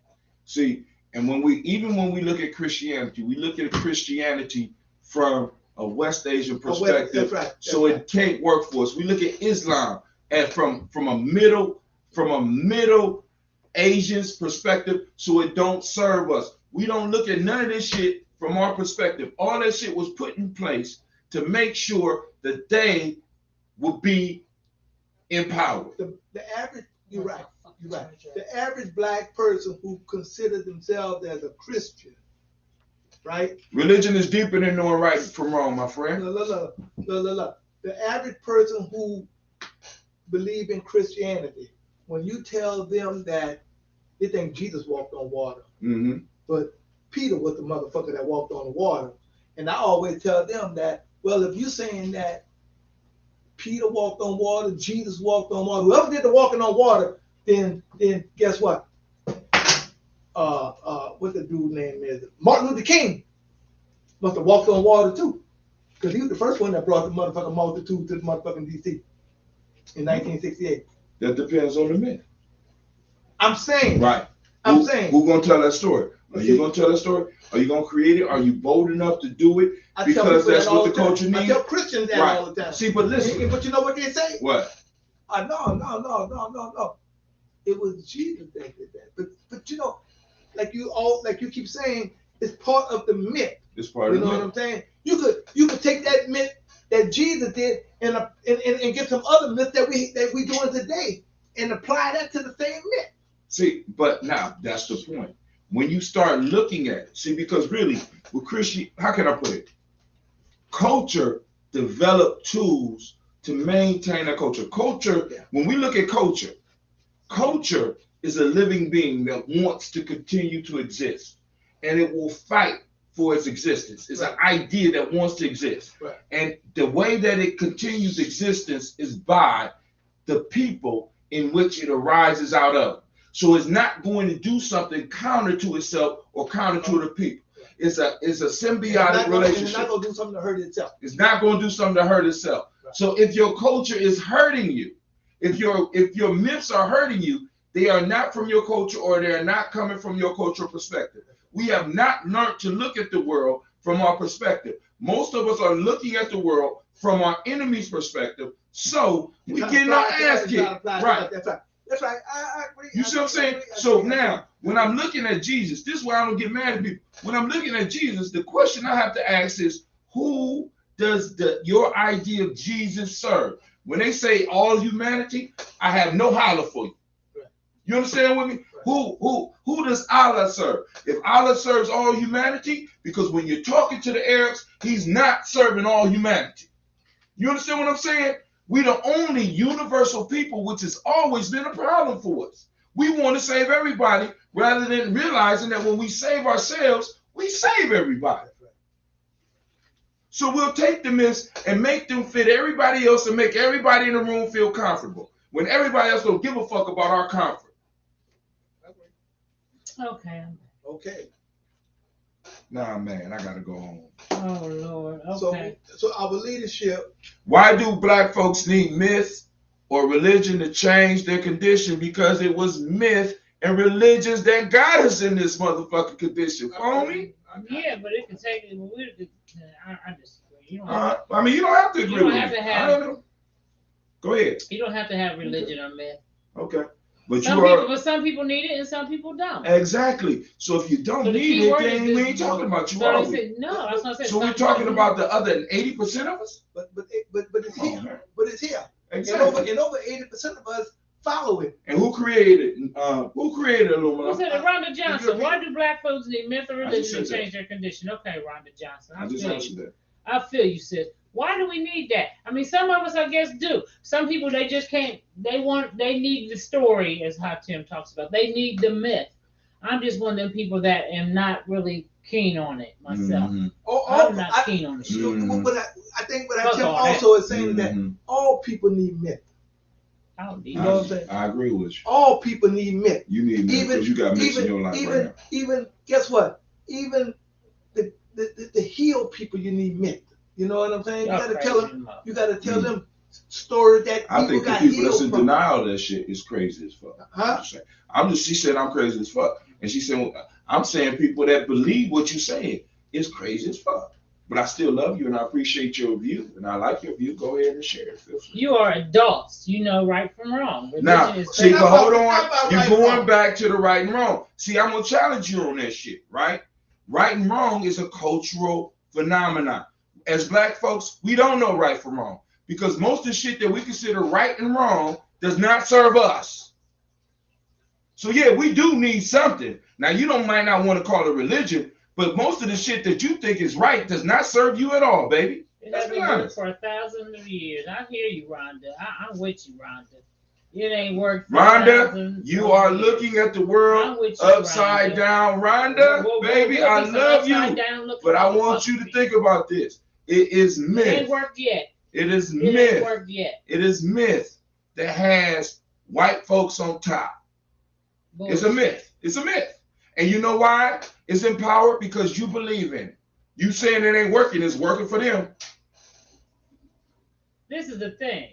Speaker 3: See, and when we look at Christianity, we look at Christianity from a West Asian perspective.
Speaker 2: That's
Speaker 3: so it can't work for us. We look at Islam and from a middle Asian's perspective, so it don't serve us. We don't look at none of this shit from our perspective. All that shit was put in place to make sure that they would be empowered.
Speaker 2: The average, you're right. The average black person who considers themselves as a Christian, right?
Speaker 3: Religion is deeper than knowing right from wrong, my friend.
Speaker 2: Look. The average person who believes in Christianity, when you tell them that they think Jesus walked on water, but Peter was the motherfucker that walked on the water. And I always tell them that, well, if you're saying that Peter walked on water, Jesus walked on water, whoever did the walking on water, then guess what? What the dude name is? Martin Luther King must have walked on water too. Because he was the first one that brought the motherfucking multitude to the motherfucking DC in 1968.
Speaker 3: That depends on the myth.
Speaker 2: I'm saying.
Speaker 3: Right.
Speaker 2: I'm saying.
Speaker 3: Who's going to tell that story? Are you going to tell that story? Are you going to create it? Are you bold enough to do it? Because that's what the culture needs.
Speaker 2: I tell Christians that all the time.
Speaker 3: See, but listen.
Speaker 2: But you know what they say?
Speaker 3: What?
Speaker 2: No. It was Jesus that did that. But you know, like you keep saying, it's part of the myth.
Speaker 3: It's part of the myth.
Speaker 2: You know what I'm saying? You could take that myth that Jesus did and get some other myth that we doing today and apply that to the same myth.
Speaker 3: See, but now that's the point. When you start looking at it, see, because really with Christian, how can I put it? Culture developed tools to maintain a culture. When we look at culture is a living being that wants to continue to exist, and it will fight for its existence. It's an idea that wants to exist.
Speaker 2: Right.
Speaker 3: And the way that it continues existence is by the people in which it arises out of. So it's not going to do something counter to itself or counter to the people. It's a symbiotic relationship.
Speaker 2: It's not going to do something to hurt itself.
Speaker 3: It's not going to do something to hurt itself. Right. So if your culture is hurting you, if your myths are hurting you, they are not from your culture or they are not coming from your cultural perspective. We have not learned to look at the world from our perspective. Most of us are looking at the world from our enemy's perspective. So we getting our ass kicked. Right.
Speaker 2: That's right. I agree.
Speaker 3: You see what I'm saying? So now, when I'm looking at Jesus, this is why I don't get mad at people. When I'm looking at Jesus, the question I have to ask is, who does your idea of Jesus serve? When they say all humanity, I have no holler for you. You understand with me? Who does Allah serve? If Allah serves all humanity, because when you're talking to the Arabs, he's not serving all humanity. You understand what I'm saying? We're the only universal people, which has always been a problem for us. We want to save everybody rather than realizing that when we save ourselves, we save everybody. So we'll take the myths and make them fit everybody else and make everybody in the room feel comfortable when everybody else don't give a fuck about our comfort.
Speaker 2: Okay.
Speaker 3: Nah, man, I gotta go home.
Speaker 1: Oh, Lord. Okay.
Speaker 2: So our leadership.
Speaker 3: Why do black folks need myth or religion to change their condition? Because it was myth and religions that got us in this motherfucking condition. Follow me?
Speaker 1: Yeah, but it can take it. I disagree. You don't
Speaker 3: you don't have to agree.
Speaker 1: You don't
Speaker 3: with
Speaker 1: have
Speaker 3: me.
Speaker 1: to have.
Speaker 3: Go ahead.
Speaker 1: You don't have to have religion or myth.
Speaker 3: Okay. But
Speaker 1: some people need it and some people don't.
Speaker 3: Exactly. So if you don't need it, then we ain't talking about you, are we?
Speaker 1: No, that's what I said.
Speaker 3: So we're talking about the other 80% of us?
Speaker 2: But it's here. But it's here.
Speaker 3: Exactly.
Speaker 2: And over 80% of us follow it.
Speaker 3: And who created Illuminati?
Speaker 1: Who said it? Rhonda Johnson. Why do black folks need myth or religion to change their condition? Okay, Rhonda Johnson.
Speaker 3: I just answered that.
Speaker 1: I feel you, sis. Why do we need that? I mean, some of us, I guess, do. Some people, they just can't. They need the story, as how Tim talks about. They need the myth. I'm just one of them people that am not really keen on it myself.
Speaker 3: Mm-hmm.
Speaker 1: I'm not keen on it.
Speaker 2: Mm-hmm. But I think what Tim also is saying that all people need myth.
Speaker 1: I don't need
Speaker 2: you know what I'm saying?
Speaker 3: I agree with you.
Speaker 2: All people need myth.
Speaker 3: You need myth because you got myths in your life right now.
Speaker 2: Even guess what? Even the healed people, you need myth. You know what I'm saying? You gotta tell them. You gotta tell them stories that
Speaker 3: I think the people that's in denial of that shit is crazy as fuck.
Speaker 2: Huh?
Speaker 3: She said I'm crazy as fuck, and she said I'm saying people that believe what you're saying is crazy as fuck. But I still love you and I appreciate your view and I like your view. Go ahead and share it. Feel free.
Speaker 1: You are adults. You know right from wrong.
Speaker 3: Now,
Speaker 1: Religion is
Speaker 3: see, but hold on.
Speaker 2: About
Speaker 3: You're
Speaker 2: right
Speaker 3: going
Speaker 2: wrong.
Speaker 3: back to the right and wrong. See, I'm going to challenge you on that shit, right? Right and wrong is a cultural phenomenon. As black folks, we don't know right from wrong because most of the shit that we consider right and wrong does not serve us. So, yeah, we do need something. Now, you might not want to call it religion, but most of the shit that you think is right does not serve you at all, baby.
Speaker 1: Let's be honest. For 1,000 years. I hear you, Rhonda. I'm with you, Rhonda. It ain't worked for
Speaker 3: Rhonda, you are looking at the world upside down. Rhonda, baby, I love you. But I want you to think about this. It is myth.
Speaker 1: It ain't worked yet.
Speaker 3: It is myth.
Speaker 1: It ain't worked yet.
Speaker 3: It is myth that has white folks on top. Bullshit. It's a myth. It's a myth. And you know why? It's empowered because you believe in it. You saying it ain't working, it's working for them.
Speaker 1: This is the thing.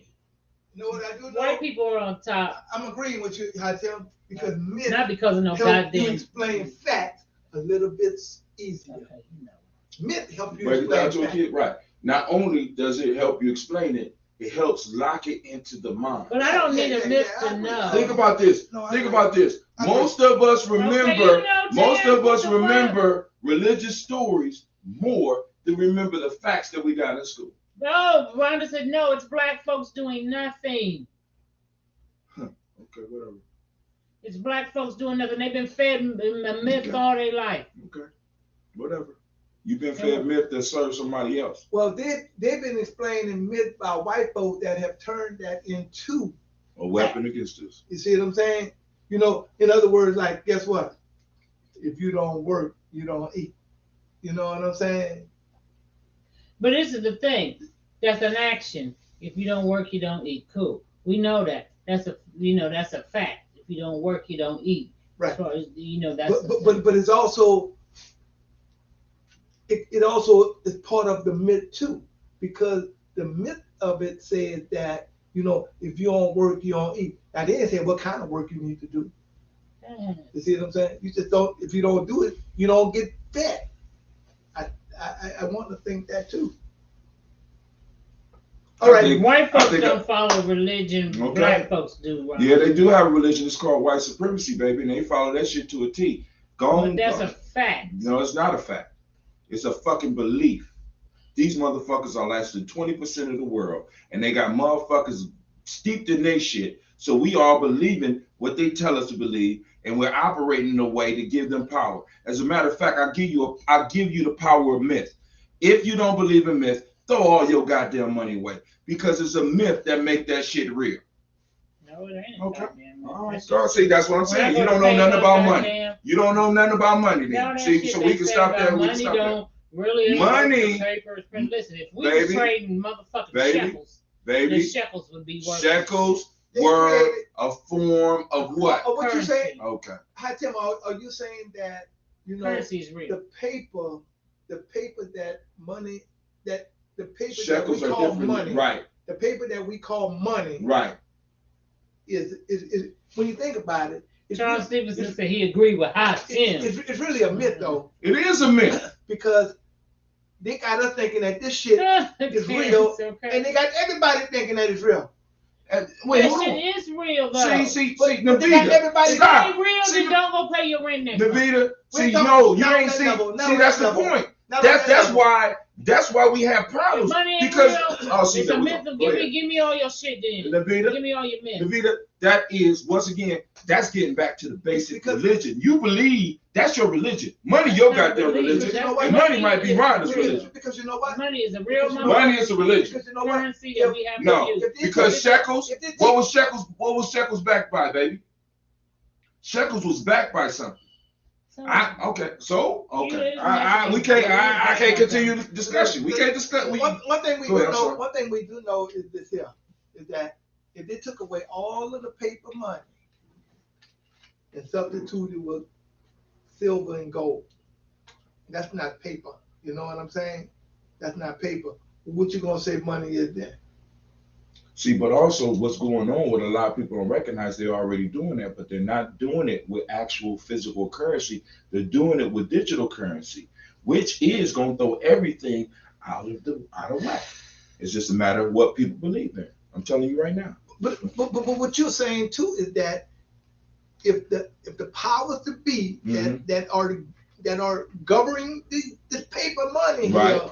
Speaker 2: You know what I do know?
Speaker 1: White people are on top.
Speaker 2: I'm agreeing with you, Hatem, because myth
Speaker 1: not because of no
Speaker 2: help
Speaker 1: goddamn.
Speaker 2: you explain facts a little bit easier.
Speaker 1: Okay, you know.
Speaker 2: Myth help you
Speaker 3: Break it down
Speaker 2: explain
Speaker 3: to a kid, right? Not only does it help you explain it, it helps lock it into the mind.
Speaker 1: But I don't need a myth to know.
Speaker 3: Think about this. Think about this. Most of us remember. Most of us remember religious stories more than remember the facts that we got in school.
Speaker 1: No, Rhonda said no. It's black folks doing nothing.
Speaker 3: Okay, whatever.
Speaker 1: It's black folks doing nothing. They've been fed a myth all their life.
Speaker 3: Okay, whatever. You've been fed myth that serves somebody else.
Speaker 2: Well, they've been explaining myth by white folks that have turned that into
Speaker 3: a weapon against us.
Speaker 2: You see what I'm saying? You know, in other words, like, guess what? If you don't work, you don't eat. You know what I'm saying?
Speaker 1: But this is the thing. That's an action. If you don't work, you don't eat. Cool. We know that. That's a fact. If you don't work, you don't eat.
Speaker 2: Right.
Speaker 1: As far as, that's.
Speaker 2: But it's also. It also is part of the myth too, because the myth of it says that if you don't work, you don't eat. Now they didn't say what kind of work you need to do. You see what I'm saying? You just don't. If you don't do it, you don't get fed. I want to think that too. All right.
Speaker 1: White folks don't follow religion. Okay. Black folks do. Right?
Speaker 3: Yeah, they do have a religion. It's called white supremacy, baby, and they follow that shit to a T.
Speaker 1: But that's a fact.
Speaker 3: No, it's not a fact. It's a fucking belief. These motherfuckers are less than 20% of the world, and they got motherfuckers steeped in their shit. So we all believing what they tell us to believe, and we're operating in a way to give them power. As a matter of fact, I'll give you the power of myth. If you don't believe in myth, throw all your goddamn money away, because it's a myth that make that shit real.
Speaker 1: No, it ain't.
Speaker 3: Okay. All right. So see, that's what I'm saying. You don't know nothing about money. You don't know nothing about money, then. See, so we can stop there. We can stop there.
Speaker 1: Really
Speaker 3: money.
Speaker 1: Listen, if we were trading motherfucking shekels, the shekels would be worth.
Speaker 3: Shekels were a form of what?
Speaker 2: Oh, what you saying?
Speaker 3: Okay.
Speaker 2: Hi, Tim. Are you saying that
Speaker 1: currency is real?
Speaker 2: The paper that money, that the paper
Speaker 3: shekels
Speaker 2: that we call money,
Speaker 3: right?
Speaker 2: The paper that we call money,
Speaker 3: right?
Speaker 2: Is when you think about it.
Speaker 1: Charles Stevenson said he agreed with Tim.
Speaker 2: It's really a myth, though.
Speaker 3: It is a myth
Speaker 2: because they got us thinking that this shit is real, and they got everybody thinking that it's real.
Speaker 1: Wait, this shit is real, though.
Speaker 3: See,
Speaker 2: Navita, they got everybody
Speaker 1: stop. If it ain't real, then don't go pay your rent next month.
Speaker 3: Navita, see, no, you ain't see. See, that's the point. That's why we have problems. Because
Speaker 1: it's a myth. Give me all your shit, then.
Speaker 3: Navita,
Speaker 1: give me all your myth.
Speaker 3: Navita, that is once again, that's getting back to the basic religion. You believe that's your religion. Money, your goddamn religion. And money might be Rhonda's religion.
Speaker 2: Because you know what?
Speaker 1: Money is a real
Speaker 3: money is a religion.
Speaker 2: Because you know what?
Speaker 1: Currency that we have
Speaker 3: no, because shekels. What was shekels backed by, baby? Shekels was backed by something. Okay. I can't continue the discussion. We can't discuss.
Speaker 2: One thing we do know is this here, is that if they took away all of the paper money and substituted with silver and gold, that's not paper. You know what I'm saying? That's not paper. What you gonna say money is then?
Speaker 3: See, but also what's going on with a lot of people don't recognize they're already doing that, but they're not doing it with actual physical currency. They're doing it with digital currency, which is going to throw everything out of whack. It's just a matter of what people believe in. I'm telling you right now.
Speaker 2: But what you're saying too is that if the powers to be that are governing this paper money
Speaker 3: right.
Speaker 2: here,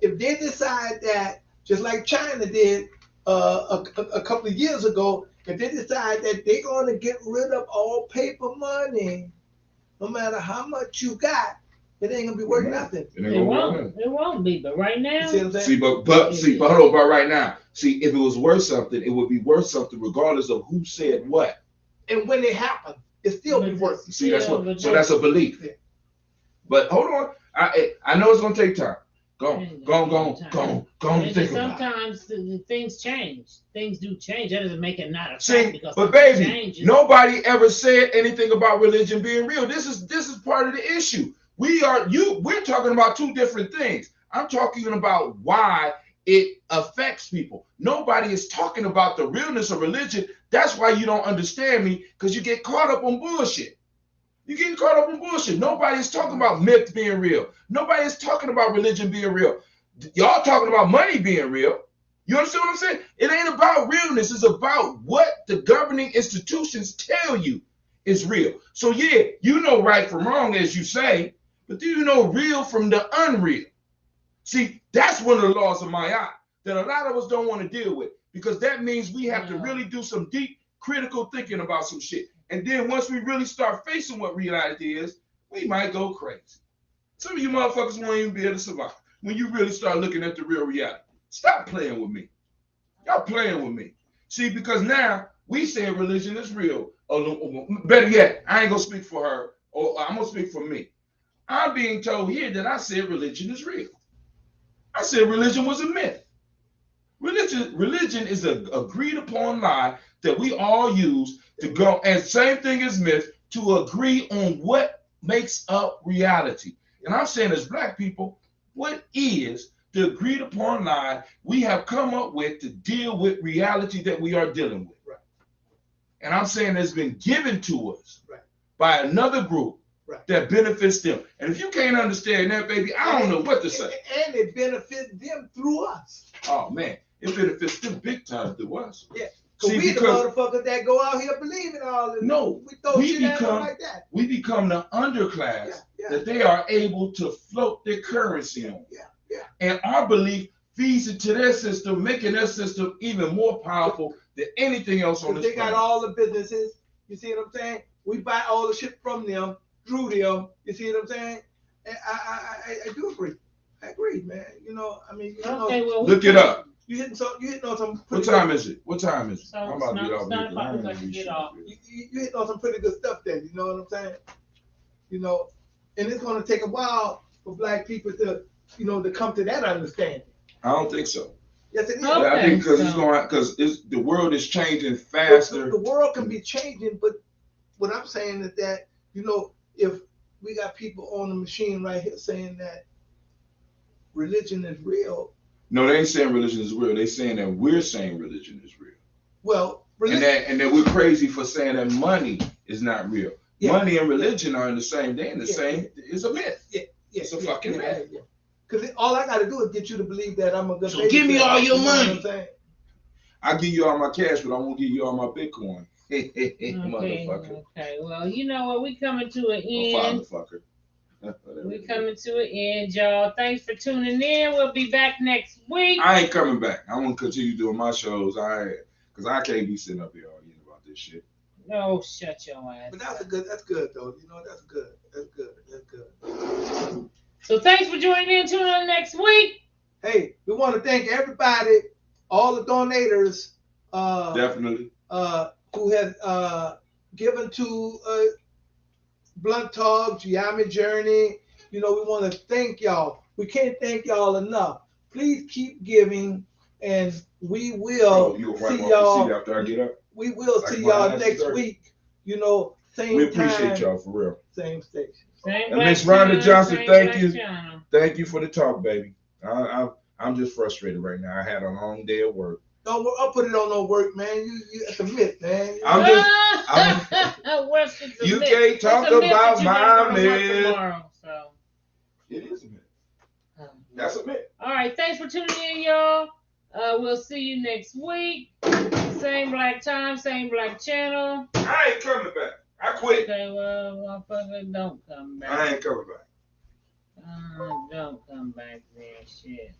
Speaker 2: if they decide that, just like China did a couple of years ago, if they decide that they're going to get rid of all paper money, no matter how much you got, it ain't gonna be worth nothing.
Speaker 1: It won't be. But right now,
Speaker 2: see what I'm saying?
Speaker 3: See, but hold on, but right now, see, if it was worth something, it would be worth something regardless of who said what.
Speaker 2: And when it happened, it still be worth it.
Speaker 3: See, that's what. So that's a belief. Yeah. But hold on, I know it's gonna take time. Go on. Think about it.
Speaker 1: Sometimes things change. Things do change. That doesn't make it not a fact.
Speaker 3: See, but baby, nobody ever said anything about religion being real. This is part of the issue. We're talking about two different things. I'm talking about why it affects people. Nobody is talking about the realness of religion. That's why you don't understand me, because you get caught up on bullshit. You're getting caught up in bullshit. Nobody's talking about myth being real. Nobody's talking about religion being real. Y'all talking about money being real. You understand what I'm saying? It ain't about realness. It's about what the governing institutions tell you is real. So yeah, you know right from wrong, as you say, but do you know real from the unreal? See, that's one of the laws of my eye that a lot of us don't want to deal with, because that means we have to really do some deep critical thinking about some shit. And then once we really start facing what reality is, we might go crazy. Some of you motherfuckers won't even be able to survive when you really start looking at the real reality. Stop playing with me. Y'all playing with me. See, because now we saying religion is real. Better yet, I ain't gonna speak for her, or I'm gonna speak for me. I'm being told here that I said religion is real. I said religion was a myth. Religion is an agreed upon lie that we all use to go, and same thing as myth, to agree on what makes up reality. And I'm saying, as black people, what is the agreed upon lie we have come up with to deal with reality that we are dealing with?
Speaker 2: Right.
Speaker 3: And I'm saying it's been given to us
Speaker 2: right.
Speaker 3: by another group
Speaker 2: right.
Speaker 3: that benefits them. And if you can't understand that, baby, I don't know what to say.
Speaker 2: And it benefits them through us.
Speaker 3: Oh, man. It benefits them big time through us.
Speaker 2: Yeah. See, we the motherfuckers that go out here believing all this.
Speaker 3: No,
Speaker 2: we throw shit at them like that.
Speaker 3: We become the underclass that they are able to float their currency on.
Speaker 2: Yeah.
Speaker 3: And our belief feeds into their system, making their system even more powerful than anything else on this planet.
Speaker 2: They got all the businesses. You see what I'm saying? We buy all the shit from them, through them. You see what I'm saying? And I do agree. I agree, man. You know, I mean,
Speaker 3: look it up.
Speaker 2: You hitting on some.
Speaker 3: What time is it? So I'm
Speaker 1: about to get off.
Speaker 2: You hitting on some pretty good stuff there. You know what I'm saying? You know, and it's going to take a while for black people to, to come to that understanding.
Speaker 3: I don't think so.
Speaker 2: Yes, it is.
Speaker 1: Okay,
Speaker 2: I
Speaker 3: think because the world is changing faster.
Speaker 2: The world can be changing, but what I'm saying is that, if we got people on the machine right here saying that religion is real.
Speaker 3: No, they ain't saying religion is real. They saying that we're saying religion is real.
Speaker 2: Well, religion,
Speaker 3: and that we're crazy for saying that money is not real.
Speaker 2: Yeah.
Speaker 3: Money and religion are in the same day, and the same is a myth.
Speaker 2: Yeah.
Speaker 3: It's a fucking myth.
Speaker 2: Yeah. Because all I got to do is get you to believe that I'm a good.
Speaker 3: So give me all your money.
Speaker 2: I'll
Speaker 3: give you all my cash, but I won't give you all my Bitcoin.
Speaker 1: Motherfucker. Okay. Well, you know what? We coming to an end.
Speaker 3: Motherfucker.
Speaker 1: We're coming to an end, y'all. Thanks for tuning in. We'll be back next week.
Speaker 3: I ain't coming back. I want to continue doing my shows. Because I can't be sitting up here arguing about this shit.
Speaker 1: No, shut your ass.
Speaker 2: But that's good though. That's good.
Speaker 1: So thanks for joining in. Tune in next week.
Speaker 2: Hey, we want to thank everybody, all the donators.
Speaker 3: Definitely.
Speaker 2: Who has given to Blunt Talk, Giami Journey. We want to thank y'all. We can't thank y'all enough. Please keep giving, and we will see y'all
Speaker 3: after I get up.
Speaker 2: We will see y'all next week. Same
Speaker 3: we appreciate
Speaker 2: time,
Speaker 3: y'all for real.
Speaker 2: Same station.
Speaker 3: And Miss Rhonda Johnson, thank you. Thank you for the talk, baby. I'm just frustrated right now. I had a long day of work.
Speaker 2: Don't I'll put it on no work, man. You it's a myth, man.
Speaker 3: You can't talk about my myth.
Speaker 1: Tomorrow, so.
Speaker 3: It is a myth. That's a myth.
Speaker 1: All right, thanks for tuning in, y'all. We'll see you next week. Same black time, same black channel.
Speaker 3: I ain't coming back. I quit.
Speaker 1: Okay, well, motherfucker, don't come back.
Speaker 3: I ain't coming back.
Speaker 1: Don't come back there, shit.